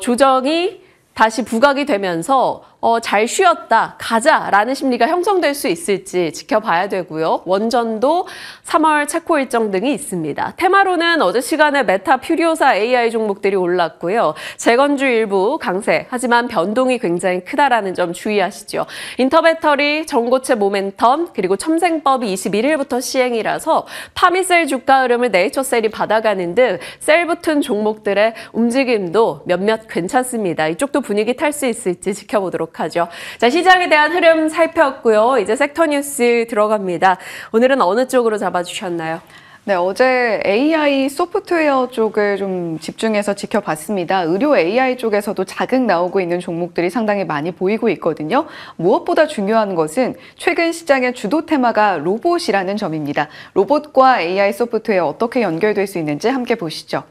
조정이 다시 부각이 되면서 잘 쉬었다, 가자라는 심리가 형성될 수 있을지 지켜봐야 되고요. 원전도 3월 체코 일정 등이 있습니다. 테마로는 어제 시간에 메타, 퓨리오사 AI 종목들이 올랐고요. 재건주 일부 강세, 하지만 변동이 굉장히 크다라는 점 주의하시죠. 인터배터리, 전고체 모멘텀, 그리고 첨생법이 21일부터 시행이라서 파미셀 주가 흐름을 네이처셀이 받아가는 등 셀 붙은 종목들의 움직임도 몇몇 괜찮습니다. 이쪽도 분위기 탈 수 있을지 지켜보도록 하죠. 자, 시장에 대한 흐름 살폈고요. 이제 섹터 뉴스 들어갑니다. 오늘은 어느 쪽으로 잡아주셨나요? 네, 어제 AI 소프트웨어 쪽을 좀 집중해서 지켜봤습니다. 의료 AI 쪽에서도 자극 나오고 있는 종목들이 상당히 많이 보이고 있거든요. 무엇보다 중요한 것은 최근 시장의 주도 테마가 로봇이라는 점입니다. 로봇과 AI 소프트웨어 어떻게 연결될 수 있는지 함께 보시죠.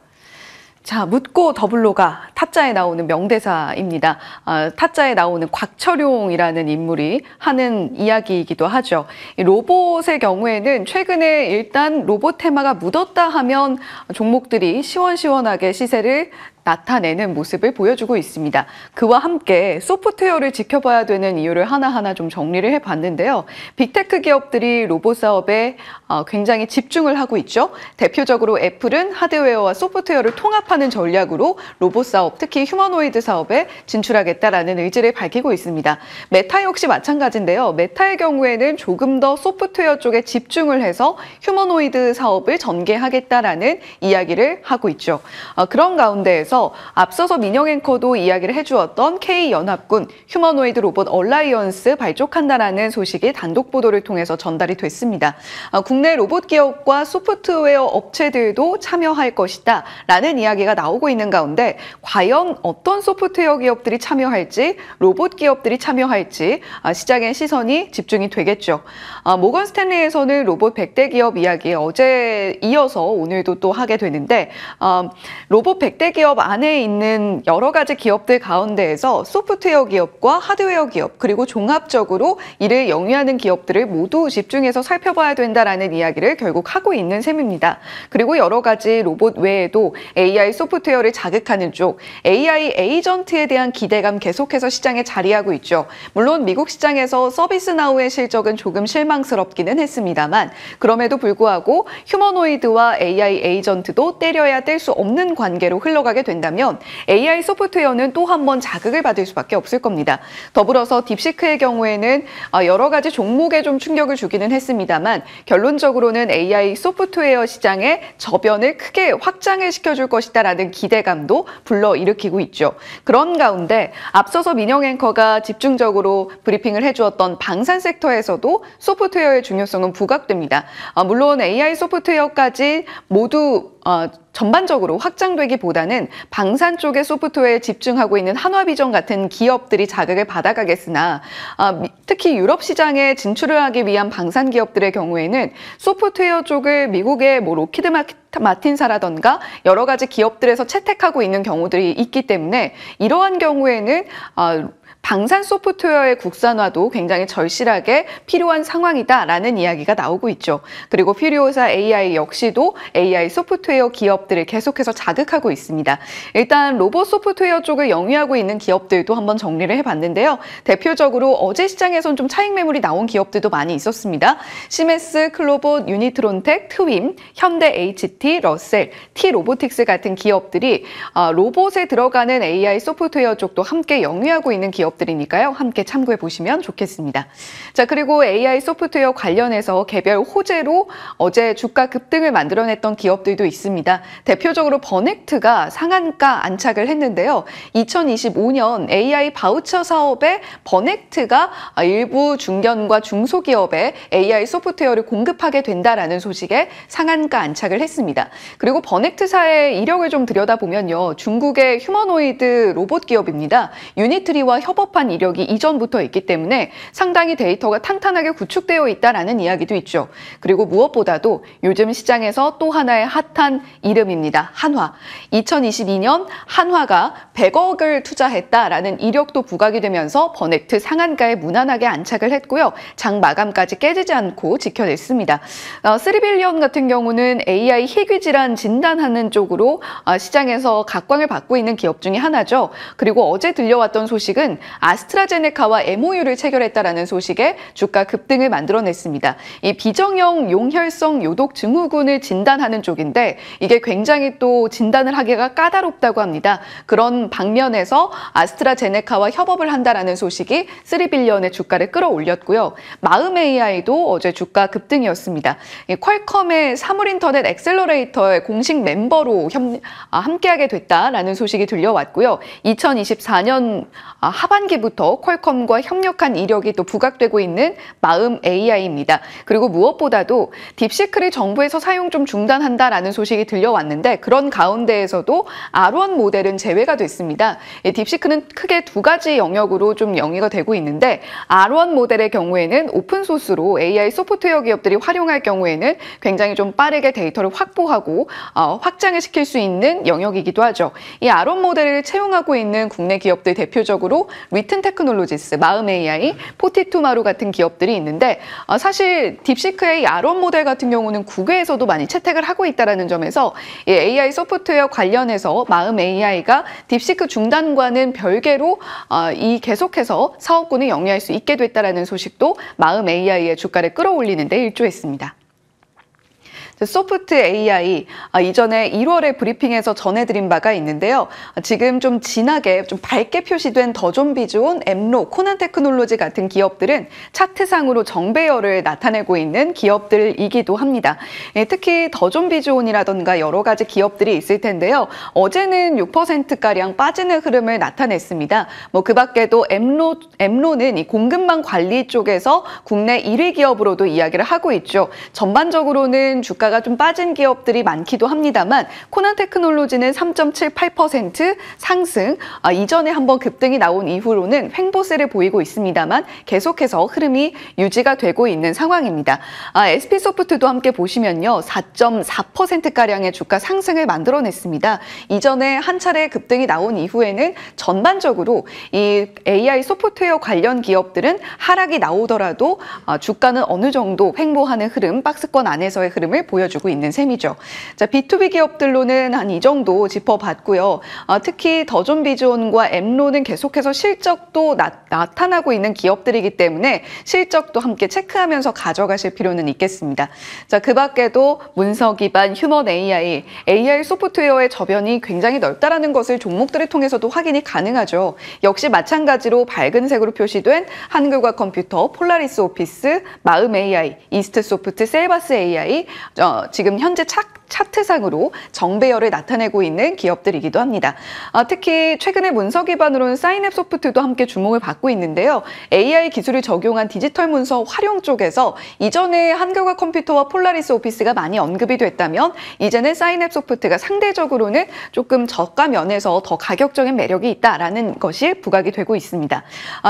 자, 묻고 더블로가 타짜에 나오는 명대사입니다. 타짜에 나오는 곽철용이라는 인물이 하는 이야기이기도 하죠. 이 로봇의 경우에는 최근에 일단 로봇 테마가 묻었다 하면 종목들이 시원시원하게 시세를 나타내는 모습을 보여주고 있습니다. 그와 함께 소프트웨어를 지켜봐야 되는 이유를 하나하나 좀 정리를 해봤는데요. 빅테크 기업들이 로봇 사업에 굉장히 집중을 하고 있죠. 대표적으로 애플은 하드웨어와 소프트웨어를 통합하는 전략으로 로봇 사업, 특히 휴머노이드 사업에 진출하겠다라는 의지를 밝히고 있습니다. 메타 역시 마찬가지인데요. 메타의 경우에는 조금 더 소프트웨어 쪽에 집중을 해서 휴머노이드 사업을 전개하겠다라는 이야기를 하고 있죠. 그런 가운데에서 앞서서 민영 앵커도 이야기를 해주었던 K연합군 휴머노이드 로봇 얼라이언스 발족한다라는 소식이 단독 보도를 통해서 전달이 됐습니다. 국내 로봇 기업과 소프트웨어 업체들도 참여할 것이다 라는 이야기가 나오고 있는 가운데 과연 어떤 소프트웨어 기업들이 참여할지, 로봇 기업들이 참여할지 시장의 시선이 집중이 되겠죠. 모건 스탠리에서는 로봇 100대 기업 이야기 어제 이어서 오늘도 또 하게 되는데 로봇 100대 기업 안에 있는 여러 가지 기업들 가운데에서 소프트웨어 기업과 하드웨어 기업 그리고 종합적으로 이를 영위하는 기업들을 모두 집중해서 살펴봐야 된다라는 이야기를 결국 하고 있는 셈입니다. 그리고 여러 가지 로봇 외에도 AI 소프트웨어를 자극하는 쪽 AI 에이전트에 대한 기대감 계속해서 시장에 자리하고 있죠. 물론 미국 시장에서 서비스나우의 실적은 조금 실망스럽기는 했습니다만 그럼에도 불구하고 휴머노이드와 AI 에이전트도 때려야 뗄 수 없는 관계로 흘러가게 된다면 AI 소프트웨어는 또 한 번 자극을 받을 수밖에 없을 겁니다. 더불어서 딥시크의 경우에는 여러 가지 종목에 좀 충격을 주기는 했습니다만 결론적으로는 AI 소프트웨어 시장의 저변을 크게 확장을 시켜줄 것이다라는 기대감도 불러일으키고 있죠. 그런 가운데 앞서서 민영 앵커가 집중적으로 브리핑을 해주었던 방산 섹터에서도 소프트웨어의 중요성은 부각됩니다. 물론 AI 소프트웨어까지 모두 전반적으로 확장되기보다는 방산 쪽의 소프트웨어에 집중하고 있는 한화비전 같은 기업들이 자극을 받아가겠으나 특히 유럽 시장에 진출을 하기 위한 방산 기업들의 경우에는 소프트웨어 쪽을 미국의 로키드 마틴사라던가 여러 가지 기업들에서 채택하고 있는 경우들이 있기 때문에 이러한 경우에는 방산 소프트웨어의 국산화도 굉장히 절실하게 필요한 상황이다라는 이야기가 나오고 있죠. 그리고 퓨리오사 AI 역시도 AI 소프트웨어 기업들을 계속해서 자극하고 있습니다. 일단 로봇 소프트웨어 쪽을 영위하고 있는 기업들도 한번 정리를 해봤는데요. 대표적으로 어제 시장에선 좀 차익 매물이 나온 기업들도 많이 있었습니다. 시메스, 클로봇, 유니트론텍, 트윈, 현대 HT, 러셀, T로보틱스 같은 기업들이 로봇에 들어가는 AI 소프트웨어 쪽도 함께 영위하고 있는 기업들이니까요. 함께 참고해 보시면 좋겠습니다. 자, 그리고 AI 소프트웨어 관련해서 개별 호재로 어제 주가 급등을 만들어냈던 기업들도 있습니다. 대표적으로 버넥트가 상한가 안착을 했는데요. 2025년 AI 바우처 사업에 버넥트가 일부 중견과 중소기업에 AI 소프트웨어를 공급하게 된다라는 소식에 상한가 안착을 했습니다. 그리고 버넥트사의 이력을 좀 들여다보면요. 중국의 휴머노이드 로봇 기업입니다. 유니트리와 협업한 이력이 이전부터 있기 때문에 상당히 데이터가 탄탄하게 구축되어 있다라는 이야기도 있죠. 그리고 무엇보다도 요즘 시장에서 또 하나의 핫한 이름입니다. 한화. 2022년 한화가 100억을 투자했다라는 이력도 부각이 되면서 버넥트 상한가에 무난하게 안착을 했고요. 장 마감까지 깨지지 않고 지켜냈습니다. 3빌리언 같은 경우는 AI 희귀 질환 진단하는 쪽으로 시장에서 각광을 받고 있는 기업 중에 하나죠. 그리고 어제 들려왔던 소식은 아스트라제네카와 MOU를 체결했다라는 소식에 주가 급등을 만들어냈습니다. 이 비정형 용혈성 요독 증후군을 진단하는 쪽인데 이게 굉장히 또 진단을 하기가 까다롭다고 합니다. 그런 방면에서 아스트라제네카와 협업을 한다라는 소식이 3빌리언의 주가를 끌어올렸고요. 마음 AI도 어제 주가 급등이었습니다. 퀄컴의 사물인터넷 엑셀러레이터의 공식 멤버로 함께하게 됐다라는 소식이 들려왔고요. 2024년 하반기부터 퀄컴과 협력한 이력이 또 부각되고 있는 마음 AI입니다. 그리고 무엇보다도 딥시크를 정부에서 사용 좀 중단한다라는 소식이 들려왔는데 그런 가운데에서도 R1 모델은 제외가 됐습니다. 딥시크는 크게 두 가지 영역으로 좀 영위가 되고 있는데 R1 모델의 경우에는 오픈소스로 AI 소프트웨어 기업들이 활용할 경우에는 굉장히 좀 빠르게 데이터를 확보하고 확장을 시킬 수 있는 영역이기도 하죠. 이 R1 모델을 채용하고 있는 국내 기업들 대표적으로 리튼 테크놀로지스, 마음 AI, 포티투마루 같은 기업들이 있는데 사실 딥시크의 R1 모델 같은 경우는 국외에서도 많이 채택을 하고 있다는 점에서 이 AI 소프트웨어 관련해서 마음 AI가 딥시크 중단과는 별개로 계속해서 사업군을 영위할 수 있게 됐다는 소식도 마음 AI의 주가를 끌어올리는 데 일조했습니다. 소프트 AI, 이전에 1월에 브리핑에서 전해드린 바가 있는데요. 지금 좀 진하게, 좀 밝게 표시된 더존비즈온, 엠로, 코난 테크놀로지 같은 기업들은 차트상으로 정배열을 나타내고 있는 기업들이기도 합니다. 특히 더존비즈온이라던가 여러 가지 기업들이 있을 텐데요. 어제는 6%가량 빠지는 흐름을 나타냈습니다. 그 밖에도 엠로는 이 공급망 관리 쪽에서 국내 1위 기업으로도 이야기를 하고 있죠. 전반적으로는 주가가 좀 빠진 기업들이 많기도 합니다만 코난 테크놀로지는 3.78% 상승, 이전에 한번 급등이 나온 이후로는 횡보세를 보이고 있습니다만 계속해서 흐름이 유지가 되고 있는 상황입니다. SP소프트도 함께 보시면요. 4.4%가량의 주가 상승을 만들어냈습니다. 이전에 한 차례 급등이 나온 이후에는 전반적으로 이 AI 소프트웨어 관련 기업들은 하락이 나오더라도 주가는 어느 정도 횡보하는 흐름, 박스권 안에서의 흐름을 보여주고 있는 셈이죠. 자, B2B 기업들로는 한 이 정도 짚어봤고요. 특히 더존비즈온과 엠로는 계속해서 실적도 나타나고 있는 기업들이기 때문에 실적도 함께 체크하면서 가져가실 필요는 있겠습니다. 자, 그 밖에도 문서 기반 휴먼 AI, AI 소프트웨어의 저변이 굉장히 넓다라는 것을 종목들을 통해서도 확인이 가능하죠. 역시 마찬가지로 밝은 색으로 표시된 한글과 컴퓨터, 폴라리스 오피스, 마음 AI, 이스트 소프트, 셀바스 AI, 지금 현재 차트상으로 정배열을 나타내고 있는 기업들이기도 합니다. 특히 최근에 문서 기반으로는 사인앱소프트도 함께 주목을 받고 있는데요. AI 기술을 적용한 디지털 문서 활용 쪽에서 이전에 한글과 컴퓨터와 폴라리스 오피스가 많이 언급이 됐다면 이제는 사인앱소프트가 상대적으로는 조금 저가 면에서 더 가격적인 매력이 있다라는 것이 부각이 되고 있습니다.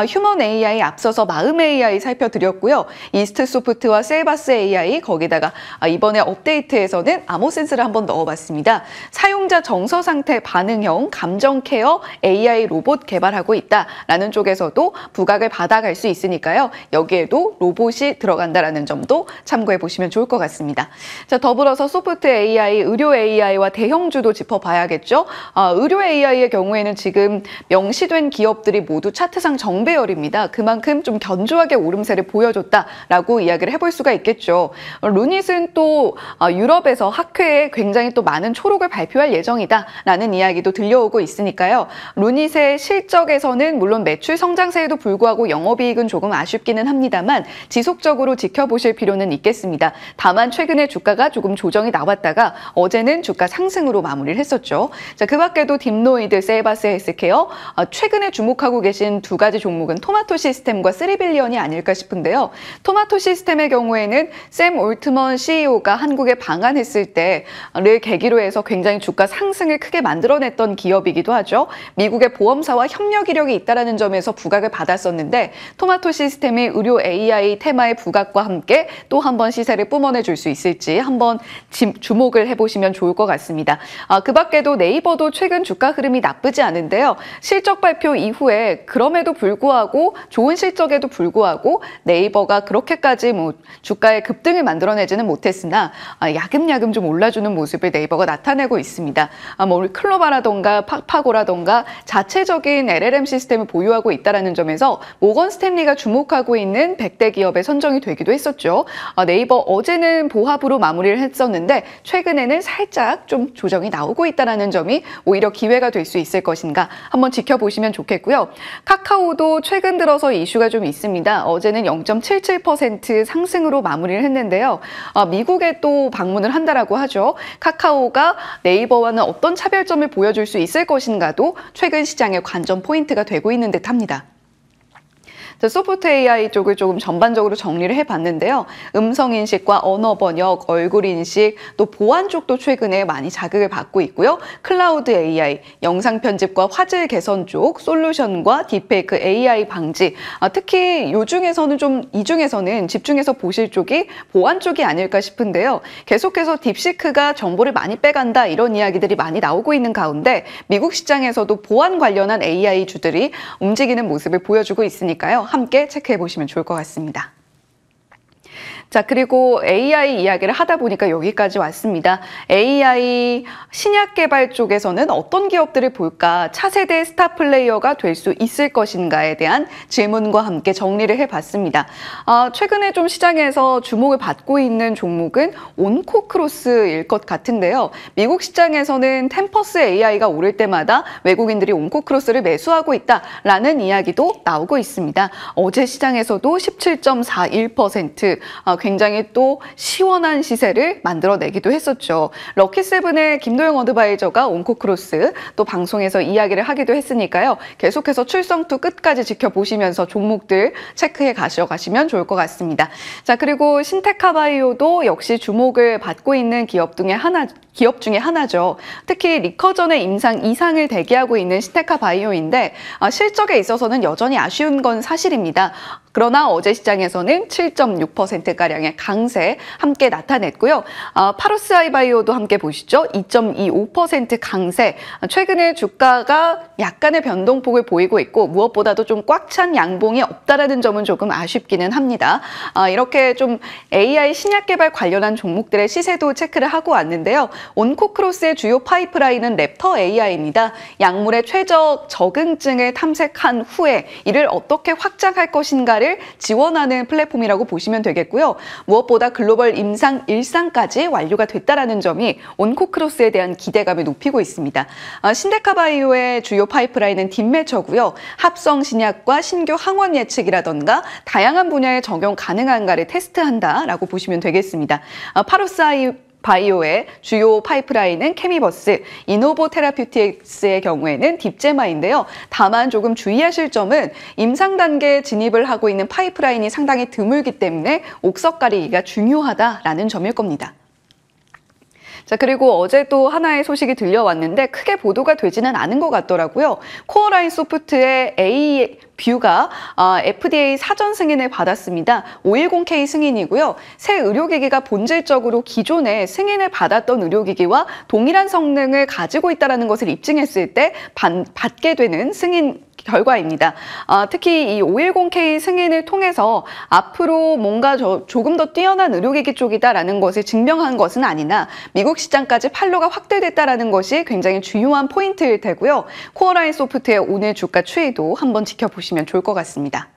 휴먼 AI 앞서서 마음 AI 살펴드렸고요. 이스트소프트와 셀바스 AI 거기다가 이번에 업데이트에서는 아모센스를 한번 넣어봤습니다. 사용자 정서 상태 반응형 감정 케어 AI 로봇 개발하고 있다라는 쪽에서도 부각을 받아갈 수 있으니까요. 여기에도 로봇이 들어간다라는 점도 참고해 보시면 좋을 것 같습니다. 자, 더불어서 소프트 AI, 의료 AI와 대형주도 짚어봐야겠죠. 의료 AI의 경우에는 지금 명시된 기업들이 모두 차트상 정배열입니다. 그만큼 좀 견조하게 오름세를 보여줬다라고 이야기를 해볼 수가 있겠죠. 루닛은 또 유럽에서 학회에 굉장히 또 많은 초록을 발표할 예정이다라는 이야기도 들려오고 있으니까요. 루닛의 실적에서는 물론 매출 성장세에도 불구하고 영업이익은 조금 아쉽기는 합니다만 지속적으로 지켜보실 필요는 있겠습니다. 다만 최근에 주가가 조금 조정이 나왔다가 어제는 주가 상승으로 마무리를 했었죠. 자, 그 밖에도 딥노이드, 셀바스 헬스케어, 최근에 주목하고 계신 두 가지 종목은 토마토 시스템과 3빌리언이 아닐까 싶은데요. 토마토 시스템의 경우에는 샘 올트먼 CEO가 한국에 방한했을 때를 계기로 해서 굉장히 주가 상승을 크게 만들어냈던 기업이기도 하죠. 미국의 보험사와 협력 이력이 있다는 점에서 부각을 받았었는데 토마토 시스템이 의료 AI 테마의 부각과 함께 또 한 번 시세를 뿜어내줄 수 있을지 한번 주목을 해보시면 좋을 것 같습니다. 그 밖에도 네이버도 최근 주가 흐름이 나쁘지 않은데요. 실적 발표 이후에 그럼에도 불구하고 좋은 실적에도 불구하고 네이버가 그렇게까지 주가의 급등을 만들어내지는 못했으나 야금야금 좀 올라주는 모습을 네이버가 나타내고 있습니다. 우리 클로바라던가 파고라던가 자체적인 LLM 시스템을 보유하고 있다는 점에서 모건 스탠리가 주목하고 있는 100대 기업에 선정이 되기도 했었죠. 네이버 어제는 보합으로 마무리를 했었는데 최근에는 살짝 좀 조정이 나오고 있다는 점이 오히려 기회가 될 수 있을 것인가 한번 지켜보시면 좋겠고요. 카카오도 최근 들어서 이슈가 좀 있습니다. 어제는 0.77% 상승으로 마무리를 했는데요. 미국에 또 방문을 한다라고 하죠. 카카오가 네이버와는 어떤 차별점을 보여줄 수 있을 것인가도 최근 시장의 관전 포인트가 되고 있는 듯합니다. 소프트 AI 쪽을 조금 전반적으로 정리를 해봤는데요. 음성인식과 언어번역, 얼굴인식, 또 보안 쪽도 최근에 많이 자극을 받고 있고요. 클라우드 AI, 영상 편집과 화질 개선 쪽, 솔루션과 딥페이크 AI 방지, 특히 이 중에서는 집중해서 보실 쪽이 보안 쪽이 아닐까 싶은데요. 계속해서 딥시크가 정보를 많이 빼간다 이런 이야기들이 많이 나오고 있는 가운데 미국 시장에서도 보안 관련한 AI주들이 움직이는 모습을 보여주고 있으니까요. 함께 체크해 보시면 좋을 것 같습니다. 자, 그리고 AI 이야기를 하다 보니까 여기까지 왔습니다. AI 신약 개발 쪽에서는 어떤 기업들을 볼까? 차세대 스타 플레이어가 될 수 있을 것인가에 대한 질문과 함께 정리를 해봤습니다. 최근에 좀 시장에서 주목을 받고 있는 종목은 온코크로스일 것 같은데요. 미국 시장에서는 템퍼스 AI가 오를 때마다 외국인들이 온코크로스를 매수하고 있다라는 이야기도 나오고 있습니다. 어제 시장에서도 17.41%, 굉장히 또 시원한 시세를 만들어내기도 했었죠. 럭키세븐의 김도영 어드바이저가 온코크로스 또 방송에서 이야기를 하기도 했으니까요. 계속해서 출성투 끝까지 지켜보시면서 종목들 체크해 가시면 좋을 것 같습니다. 자, 그리고 신테카바이오도 역시 주목을 받고 있는 기업 중에 하나죠. 특히 리커전의 임상 이상을 대기하고 있는 신테카바이오인데 실적에 있어서는 여전히 아쉬운 건 사실입니다. 그러나 어제 시장에서는 7.6%가량의 강세 함께 나타냈고요. 파로스아이바이오도 함께 보시죠. 2.25% 강세. 최근에 주가가 약간의 변동폭을 보이고 있고 무엇보다도 좀 꽉 찬 양봉이 없다라는 점은 조금 아쉽기는 합니다. 이렇게 좀 AI 신약 개발 관련한 종목들의 시세도 체크를 하고 왔는데요. 온코크로스의 주요 파이프라인은 랩터 AI입니다. 약물의 최적 적응증을 탐색한 후에 이를 어떻게 확장할 것인가를 지원하는 플랫폼이라고 보시면 되겠고요. 무엇보다 글로벌 임상 일상까지 완료가 됐다는 점이 온코크로스에 대한 기대감을 높이고 있습니다. 신데카바이오의 주요 파이프라인은 딥매처고요. 합성 신약과 신규 항원 예측이라던가 다양한 분야에 적용 가능한가를 테스트한다라고 보시면 되겠습니다. 바이오의 주요 파이프라인은 케미버스, 이노보 테라퓨틱스의 경우에는 딥제마인데요. 다만 조금 주의하실 점은 임상 단계에 진입을 하고 있는 파이프라인이 상당히 드물기 때문에 옥석 가리기가 중요하다라는 점일 겁니다. 자, 그리고 어제 또 하나의 소식이 들려왔는데 크게 보도가 되지는 않은 것 같더라고요. 코어라인 소프트의 A 뷰가 FDA 사전 승인을 받았습니다. 510K 승인이고요. 새 의료기기가 본질적으로 기존에 승인을 받았던 의료기기와 동일한 성능을 가지고 있다는 것을 입증했을 때 받게 되는 승인 결과입니다. 특히 이 510K 승인을 통해서 앞으로 뭔가 조금 더 뛰어난 의료기기 쪽이다라는 것을 증명한 것은 아니나 미국 시장까지 판로가 확대됐다라는 것이 굉장히 중요한 포인트일 테고요. 코어라인 소프트의 오늘 주가 추이도 한번 지켜보시면 좋을 것 같습니다.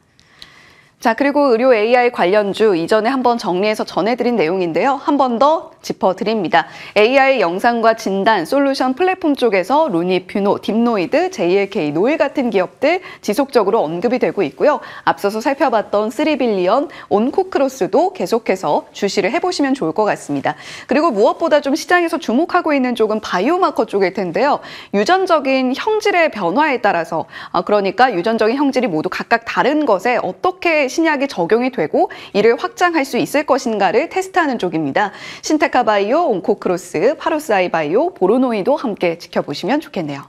자, 그리고 의료 AI 관련주 이전에 한번 정리해서 전해드린 내용인데요. 한 번 더 짚어드립니다. AI 영상과 진단, 솔루션 플랫폼 쪽에서 루니, 뷰노, 딥노이드, JLK, 노일 같은 기업들 지속적으로 언급이 되고 있고요. 앞서서 살펴봤던 3빌리언, 온코크로스도 계속해서 주시를 해보시면 좋을 것 같습니다. 그리고 무엇보다 좀 시장에서 주목하고 있는 쪽은 바이오마커 쪽일 텐데요. 유전적인 형질의 변화에 따라서 그러니까 유전적인 형질이 모두 각각 다른 것에 어떻게 신약이 적용이 되고 이를 확장할 수 있을 것인가를 테스트하는 쪽입니다. 신테카 바이오, 온코크로스, 파로스아이 바이오, 보로노이도 함께 지켜보시면 좋겠네요.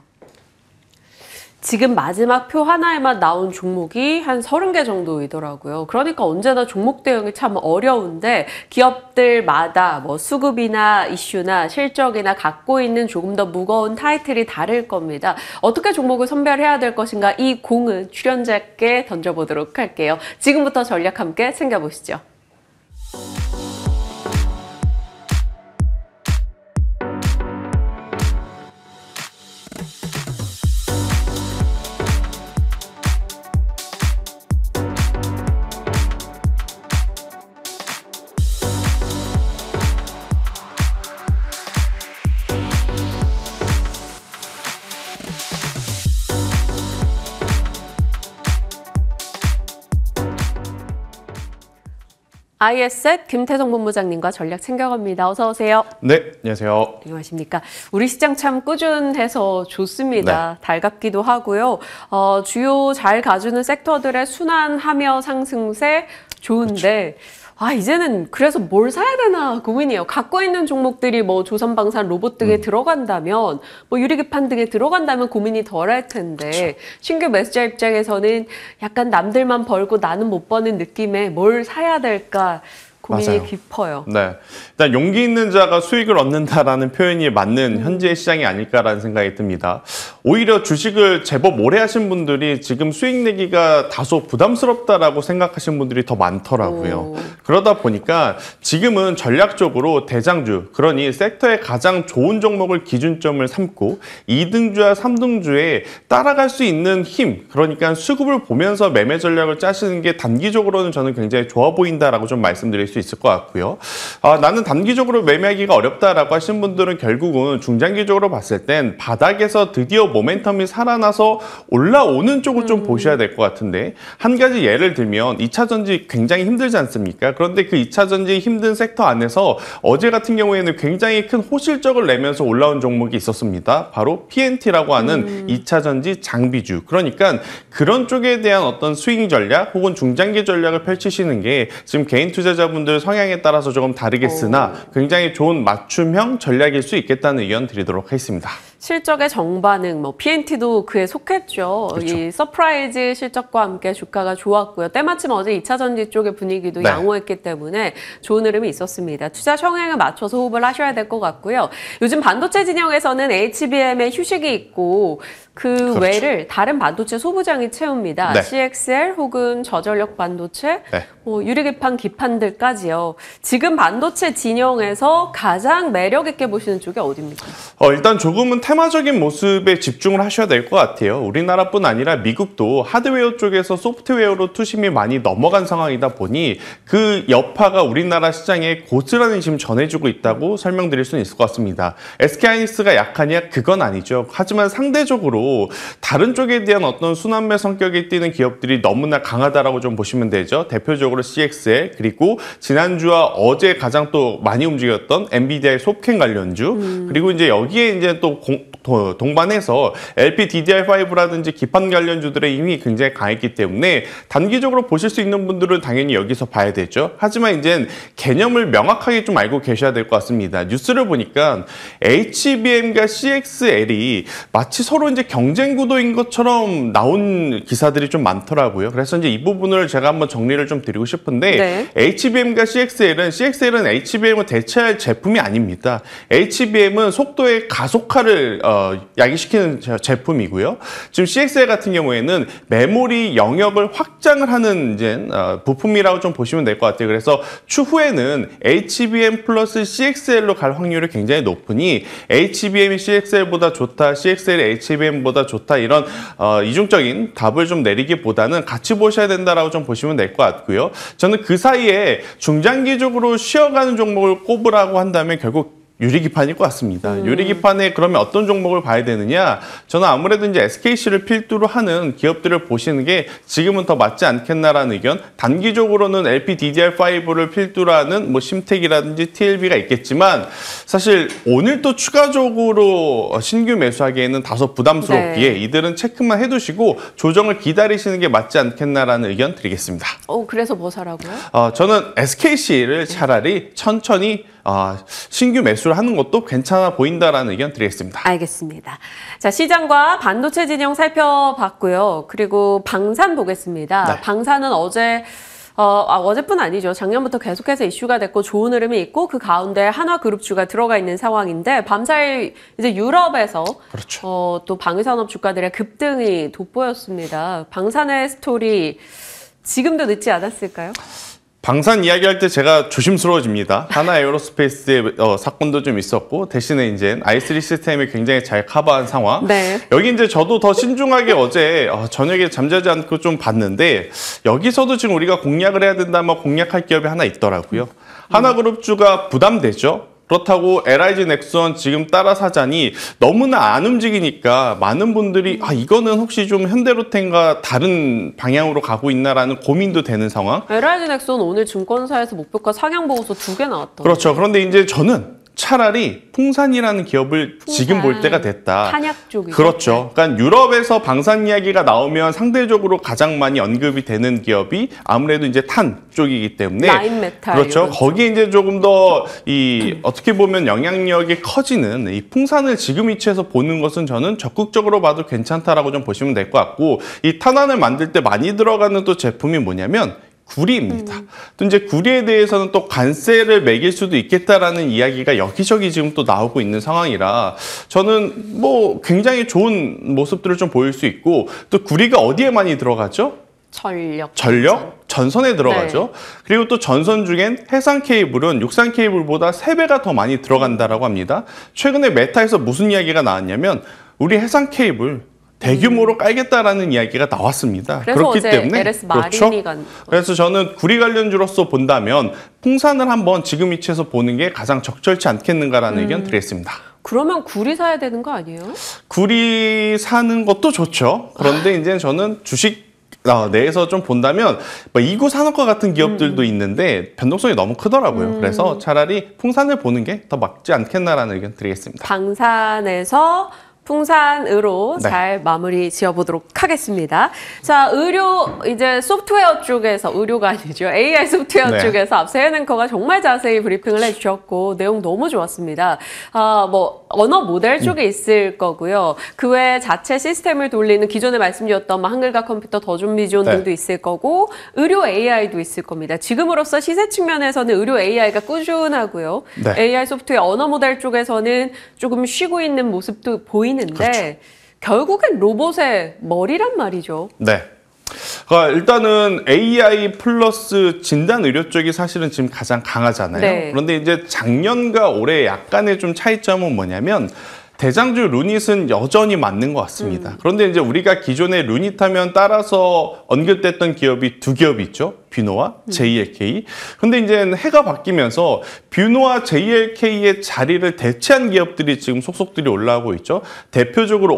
지금 마지막 표 하나에만 나온 종목이 한 30개 정도이더라고요. 그러니까 언제나 종목 대응이 참 어려운데 기업들마다 뭐 수급이나 이슈나 실적이나 갖고 있는 조금 더 무거운 타이틀이 다를 겁니다. 어떻게 종목을 선별해야 될 것인가 이 공은 출연자께 던져보도록 할게요. 지금부터 전략 함께 챙겨보시죠. IS셋 김태성 본부장님과 전략 챙겨갑니다. 어서 오세요. 네, 안녕하세요. 안녕하십니까. 우리 시장 참 꾸준해서 좋습니다. 네. 달갑기도 하고요. 주요 잘 가주는 섹터들의 순환하며 상승세 좋은데 이제는 그래서 뭘 사야 되나 고민이에요. 갖고 있는 종목들이 뭐 조선방산 로봇 등에 들어간다면 뭐 유리기판 등에 들어간다면 고민이 덜할 텐데 그쵸. 신규 매수자 입장에서는 약간 남들만 벌고 나는 못 버는 느낌에 뭘 사야 될까 고민이 맞아요. 깊어요. 네, 일단 용기 있는 자가 수익을 얻는다라는 표현이 맞는 현재의 시장이 아닐까라는 생각이 듭니다. 오히려 주식을 제법 오래 하신 분들이 지금 수익 내기가 다소 부담스럽다라고 생각하시는 분들이 더 많더라고요. 그러다 보니까 지금은 전략적으로 대장주, 그러니 섹터의 가장 좋은 종목을 기준점을 삼고 2등주와 3등주에 따라갈 수 있는 힘, 그러니까 수급을 보면서 매매 전략을 짜시는 게 단기적으로는 저는 굉장히 좋아 보인다라고 좀 말씀드릴 수 있을 것 같고요. 나는 단기적으로 매매하기가 어렵다라고 하신 분들은 결국은 중장기적으로 봤을 땐 바닥에서 드디어 모멘텀이 살아나서 올라오는 쪽을 좀 보셔야 될 것 같은데 한 가지 예를 들면 2차전지 굉장히 힘들지 않습니까? 그런데 그 2차전지 힘든 섹터 안에서 어제 같은 경우에는 굉장히 큰 호실적을 내면서 올라온 종목이 있었습니다. 바로 PNT라고 하는 2차전지 장비주. 그러니까 그런 쪽에 대한 어떤 스윙 전략 혹은 중장기 전략을 펼치시는 게 지금 개인 투자자분들 성향에 따라서 조금 다르겠으나 굉장히 좋은 맞춤형 전략일 수 있겠다는 의견 드리도록 하겠습니다. 실적의 정반응, 뭐 PNT도 그에 속했죠. 그렇죠. 이 서프라이즈 실적과 함께 주가가 좋았고요. 때마침 어제 2차전지 쪽의 분위기도 네. 양호했기 때문에 좋은 흐름이 있었습니다. 투자 성향에 맞춰서 호흡을 하셔야 될 것 같고요. 요즘 반도체 진영에서는 HBM의 휴식이 있고 그 그렇죠. 외를 다른 반도체 소부장이 채웁니다. 네. CXL 혹은 저전력 반도체, 네. 뭐 유리기판, 기판들까지요. 지금 반도체 진영에서 가장 매력 있게 보시는 쪽이 어디입니까? 일단 조금은 테마적인 모습에 집중을 하셔야 될 것 같아요. 우리나라뿐 아니라 미국도 하드웨어 쪽에서 소프트웨어로 투심이 많이 넘어간 상황이다 보니 그 여파가 우리나라 시장에 고스란히 지금 전해주고 있다고 설명드릴 수는 있을 것 같습니다. SK하이닉스가 약하냐? 그건 아니죠. 하지만 상대적으로 다른 쪽에 대한 어떤 순환매 성격이 띄는 기업들이 너무나 강하다라고 좀 보시면 되죠. 대표적으로 CXL, 그리고 지난주와 어제 가장 또 많이 움직였던 엔비디아의 솝캔 관련주, 그리고 이제 여기에 이제 또 동반해서 LPDDR5라든지 기판 관련주들의 힘이 굉장히 강했기 때문에 단기적으로 보실 수 있는 분들은 당연히 여기서 봐야 되죠. 하지만 이제 개념을 명확하게 좀 알고 계셔야 될 것 같습니다. 뉴스를 보니까 HBM과 CXL이 마치 서로 이제 경쟁 구도인 것처럼 나온 기사들이 좀 많더라고요. 그래서 이제 이 부분을 제가 한번 정리를 좀 드리고 싶은데, 네. HBM과 CXL은 HBM을 대체할 제품이 아닙니다. HBM은 속도의 가속화를 야기시키는 제품이고요. 지금 CXL 같은 경우에는 메모리 영역을 확장을 하는 이제 부품이라고 좀 보시면 될 것 같아요. 그래서 추후에는 HBM 플러스 CXL로 갈 확률이 굉장히 높으니 HBM이 CXL보다 좋다, CXL이 HBM보다 좋다, 이런 이중적인 답을 좀 내리기보다는 같이 보셔야 된다라고 좀 보시면 될 것 같고요. 저는 그 사이에 중장기적으로 쉬어가는 종목을 꼽으라고 한다면 결국 유리기판일 것 같습니다. 유리기판에 그러면 어떤 종목을 봐야 되느냐? 저는 아무래도 이제 SKC를 필두로 하는 기업들을 보시는 게 지금은 더 맞지 않겠나라는 의견. 단기적으로는 LPDDR5를 필두로 하는 뭐 심텍이라든지 TLB가 있겠지만, 사실 오늘 또 추가적으로 신규 매수하기에는 다소 부담스럽기에 네. 이들은 체크만 해두시고 조정을 기다리시는 게 맞지 않겠나라는 의견 드리겠습니다. 그래서 뭐 사라고요? 저는 SKC를 차라리 천천히 신규 매수를 하는 것도 괜찮아 보인다라는 의견 드리겠습니다. 알겠습니다. 자, 시장과 반도체 진영 살펴봤고요. 그리고 방산 보겠습니다. 네. 방산은 어제뿐 아니죠. 작년부터 계속해서 이슈가 됐고 좋은 흐름이 있고 그 가운데 한화그룹주가 들어가 있는 상황인데 밤사이 이제 유럽에서 그렇죠. 또 방위산업 주가들의 급등이 돋보였습니다. 방산의 스토리 지금도 늦지 않았을까요? 방산 이야기할 때 제가 조심스러워집니다. 하나 에어로스페이스의 사건도 좀 있었고, 대신에 이제 i3 시스템이 굉장히 잘 커버한 상황. 네. 여기 이제 저도 더 신중하게 어제 저녁에 잠자지 않고 좀 봤는데, 여기서도 지금 우리가 공략을 해야 된다면 공략할 기업이 하나 있더라고요. 하나그룹주가 부담되죠. 그렇다고 LIG 넥슨 지금 따라 사자니 너무나 안 움직이니까 많은 분들이 이거는 혹시 좀 현대로템과 다른 방향으로 가고 있나라는 고민도 되는 상황. LIG 넥슨 오늘 증권사에서 목표가 상향 보고서 2개 나왔더라고요. 그렇죠. 그런데 이제 저는 차라리 풍산이라는 기업을 지금 볼 때가 됐다. 탄약 쪽이죠. 그렇죠. 그러니까 유럽에서 방산 이야기가 나오면 상대적으로 가장 많이 언급이 되는 기업이 아무래도 이제 탄 쪽이기 때문에, 라인메탈. 그렇죠. 거기에 이제 조금 더 어떻게 보면 영향력이 커지는 이 풍산을 지금 위치에서 보는 것은 저는 적극적으로 봐도 괜찮다라고 좀 보시면 될 것 같고, 이 탄환을 만들 때 많이 들어가는 또 제품이 뭐냐면 구리입니다. 또 이제 구리에 대해서는 또 관세를 매길 수도 있겠다라는 이야기가 여기저기 지금 또 나오고 있는 상황이라 저는 뭐 굉장히 좋은 모습들을 좀 보일 수 있고, 또 구리가 어디에 많이 들어가죠? 전력? 전선에 들어가죠. 네. 그리고 또 전선 중엔 해상 케이블은 육상 케이블보다 3배가 더 많이 들어간다라고 합니다. 최근에 메타에서 무슨 이야기가 나왔냐면 우리 해상 케이블 대규모로 깔겠다라는 이야기가 나왔습니다. 그래서 그렇기 어제 때문에 LS 마린이가 그래서 저는 구리 관련주로서 본다면 풍산을 한번 지금 위치에서 보는 게 가장 적절치 않겠는가라는 의견 드리겠습니다. 그러면 구리 사야 되는 거 아니에요? 구리 사는 것도 좋죠. 그런데 이제 저는 주식 내에서 좀 본다면 이구 산업과 같은 기업들도 있는데 변동성이 너무 크더라고요. 그래서 차라리 풍산을 보는 게 더 맞지 않겠나라는 의견 드리겠습니다. 방산에서 풍산으로 네. 잘 마무리 지어보도록 하겠습니다. 자, 의료 이제 소프트웨어 쪽에서, 의료가 아니죠, AI 소프트웨어 네. 쪽에서 앞서 해낸커가 정말 자세히 브리핑을 해주셨고 내용 너무 좋았습니다. 뭐 언어 모델 쪽에 있을 거고요. 그 외에 자체 시스템을 돌리는 기존에 말씀드렸던 한글과 컴퓨터, 더존비존 네. 등도 있을 거고 의료 AI도 있을 겁니다. 지금으로서 시세 측면에서는 의료 AI가 꾸준하고요. 네. AI 소프트웨어 언어 모델 쪽에서는 조금 쉬고 있는 모습도 보이는데 그렇죠. 결국엔 로봇의 머리란 말이죠. 네. 그러니까 일단은 AI 플러스 진단 의료 쪽이 사실은 지금 가장 강하잖아요. 네. 그런데 이제 작년과 올해 약간의 좀 차이점은 뭐냐면 대장주 루닛은 여전히 맞는 것 같습니다. 그런데 이제 우리가 기존에 루닛 하면 따라서 언급됐던 기업이 두 기업이 있죠. 뷰노와 JLK. 근데 이제 해가 바뀌면서 뷰노와 JLK의 자리를 대체한 기업들이 지금 속속들이 올라오고 있죠. 대표적으로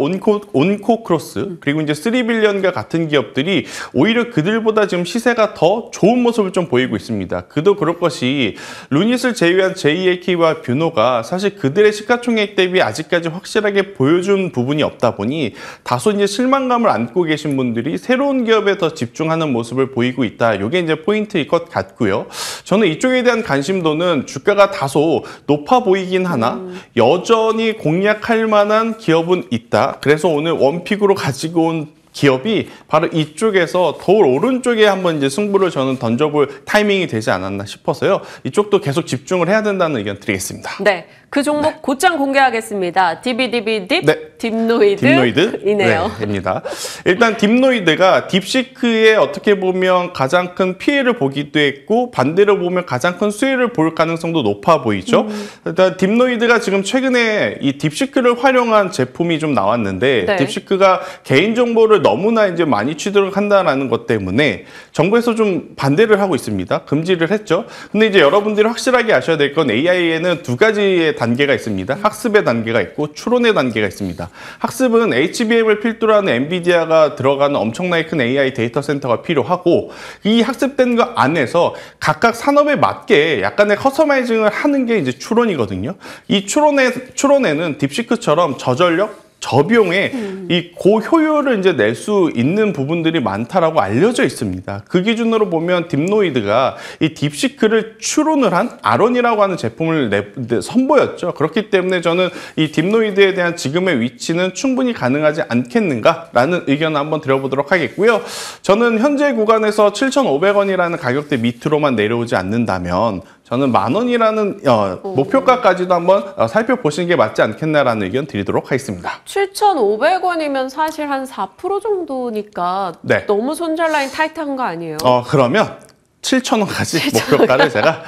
온코크로스 그리고 이제 3빌리언과 같은 기업들이 오히려 그들보다 지금 시세가 더 좋은 모습을 좀 보이고 있습니다. 그도 그럴 것이 루닛을 제외한 JLK와 뷰노가 사실 그들의 시가총액 대비 아직까지 확실하게 보여준 부분이 없다 보니 다소 이제 실망감을 안고 계신 분들이 새로운 기업에 더 집중하는 모습을 보이고 있다. 이게 이제 포인트일 것 같고요. 저는 이쪽에 대한 관심도는 주가가 다소 높아 보이긴 하나 여전히 공략할 만한 기업은 있다. 그래서 오늘 원픽으로 가지고 온 기업이 바로 이쪽에서 더 오른쪽에 한번 이제 승부를 저는 던져볼 타이밍이 되지 않았나 싶어서요. 이쪽도 계속 집중을 해야 된다는 의견 드리겠습니다. 네, 그 종목 곧장 공개하겠습니다. DBDB 딥, 네. 딥노이드이네요. 네, 입니다. 일단 딥노이드가 딥시크에 어떻게 보면 가장 큰 피해를 보기도 했고 반대로 보면 가장 큰 수혜를 볼 가능성도 높아 보이죠. 일단 딥노이드가 지금 최근에 이 딥시크를 활용한 제품이 좀 나왔는데 네. 딥시크가 개인 정보를 너무나 이제 많이 취득을 한다는 것 때문에 정부에서 좀 반대를 하고 있습니다. 금지를 했죠. 근데 이제 여러분들이 확실하게 아셔야 될 건 AI에는 두 가지의 단계가 있습니다. 학습의 단계가 있고 추론의 단계가 있습니다. 학습은 HBM을 필두로 하는 엔비디아가 들어가는 엄청나게 큰 AI 데이터 센터가 필요하고 이 학습된 것 안에서 각각 산업에 맞게 약간의 커스터마이징을 하는 게 이제 추론이거든요. 이 추론에는 딥시크처럼 저전력 저비용에 이 고효율을 이제 낼 수 있는 부분들이 많다라고 알려져 있습니다. 그 기준으로 보면 딥노이드가 이 딥시크를 추론을 한 아론이라고 하는 제품을 선보였죠. 그렇기 때문에 저는 이 딥노이드에 대한 지금의 위치는 충분히 가능하지 않겠는가라는 의견을 한번 드려보도록 하겠고요. 저는 현재 구간에서 7,500원이라는 가격대 밑으로만 내려오지 않는다면 저는 10,000원이라는 목표가까지도 한번 살펴보시는 게 맞지 않겠나라는 의견 드리도록 하겠습니다. 7,500원이면 사실 한 4% 정도니까 네. 너무 손절 라인 타이트한 거 아니에요? 그러면 7,000원까지 목표가를 제가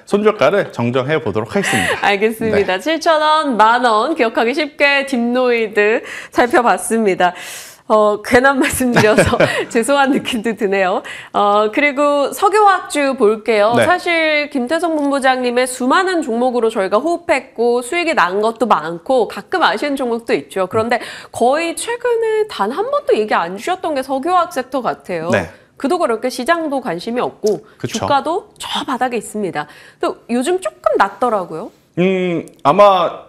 손절가를 정정해 보도록 하겠습니다. 알겠습니다. 네. 7,000원, 10,000원 기억하기 쉽게 딥노이드 살펴봤습니다. 괜한 말씀드려서 죄송한 느낌도 드네요. 그리고 석유화학주 볼게요. 네. 사실 김태성 본부장님의 수많은 종목으로 저희가 호흡했고 수익이 난 것도 많고 가끔 아쉬운 종목도 있죠. 그런데 거의 최근에 단 한 번도 얘기 안 주셨던 게 석유화학 섹터 같아요. 네. 그도 그렇게 시장도 관심이 없고 그쵸. 주가도 저 바닥에 있습니다. 또 요즘 조금 낮더라고요. 아마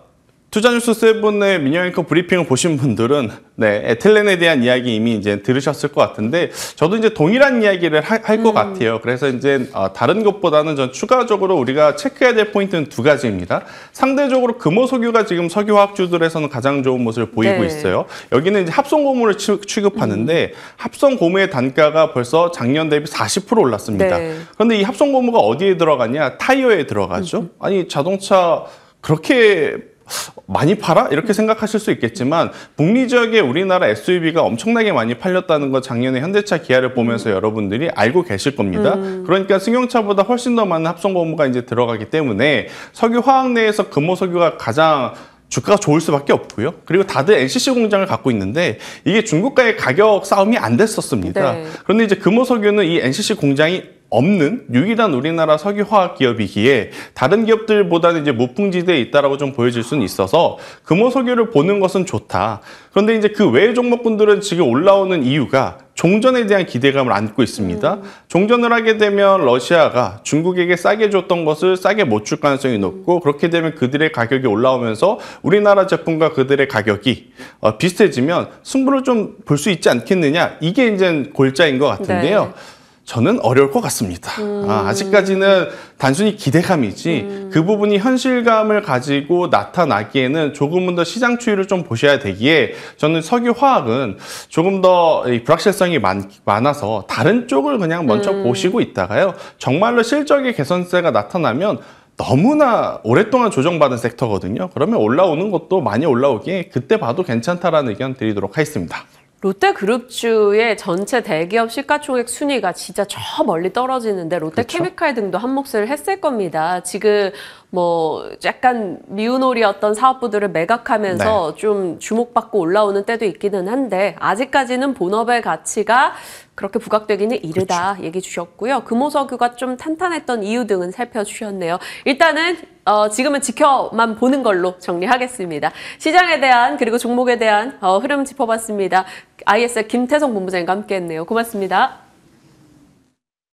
투자뉴스 7의 미니앵커 브리핑을 보신 분들은 에틀렌에 대한 이야기 이미 이제 들으셨을 것 같은데 저도 이제 동일한 이야기를 할 것 같아요. 그래서 이제 다른 것보다는 전 추가적으로 우리가 체크해야 될 포인트는 두 가지입니다. 상대적으로 금호석유가 지금 석유화학주들에서는 가장 좋은 모습을 보이고 네. 있어요. 여기는 이제 합성고무를 취급하는데 합성고무의 단가가 벌써 작년 대비 40% 올랐습니다. 네. 그런데 이 합성고무가 어디에 들어가냐? 타이어에 들어가죠. 아니 자동차 그렇게 많이 팔아? 이렇게 생각하실 수 있겠지만 북미 지역에 우리나라 SUV가 엄청나게 많이 팔렸다는 거 작년에 현대차 기아를 보면서 여러분들이 알고 계실 겁니다. 그러니까 승용차보다 훨씬 더 많은 합성고무가 이제 들어가기 때문에 석유화학 내에서 금호석유가 가장 주가가 좋을 수밖에 없고요. 그리고 다들 NCC 공장을 갖고 있는데 이게 중국과의 가격 싸움이 안 됐었습니다. 네. 그런데 이제 금호석유는 이 NCC 공장이 없는 유일한 우리나라 석유화학 기업이기에 다른 기업들보다는 이제 무풍지대에 있다라고 좀 보여질 수는 있어서 금호석유를 보는 것은 좋다. 그런데 이제 그 외의 종목군들은 지금 올라오는 이유가 종전에 대한 기대감을 안고 있습니다. 종전을 하게 되면 러시아가 중국에게 싸게 줬던 것을 싸게 못 줄 가능성이 높고 그렇게 되면 그들의 가격이 올라오면서 우리나라 제품과 그들의 가격이 비슷해지면 승부를 좀 볼 수 있지 않겠느냐. 이게 이제 골자인 것 같은데요. 네. 저는 어려울 것 같습니다. 아직까지는 단순히 기대감이지 그 부분이 현실감을 가지고 나타나기에는 조금은 더 시장 추이를 좀 보셔야 되기에 저는 석유화학은 조금 더 불확실성이 많아서 다른 쪽을 그냥 먼저 보시고 있다가요. 정말로 실적의 개선세가 나타나면 너무나 오랫동안 조정받은 섹터거든요. 그러면 올라오는 것도 많이 올라오기에 그때 봐도 괜찮다라는 의견 드리도록 하겠습니다. 롯데그룹주의 전체 대기업 시가총액 순위가 진짜 저 멀리 떨어지는데 롯데케미칼 등도 한 몫을 했을 겁니다. 지금 뭐 약간 미운홀이었던 사업부들을 매각하면서 좀 주목받고 올라오는 때도 있기는 한데 아직까지는 본업의 가치가 그렇게 부각되기는 이르다 얘기 주셨고요. 금호석유가 좀 탄탄했던 이유 등은 살펴주셨네요. 일단은 지금은 지켜만 보는 걸로 정리하겠습니다. 시장에 대한 그리고 종목에 대한 흐름 짚어봤습니다. ISL 김태성 본부장님과 함께했네요. 고맙습니다.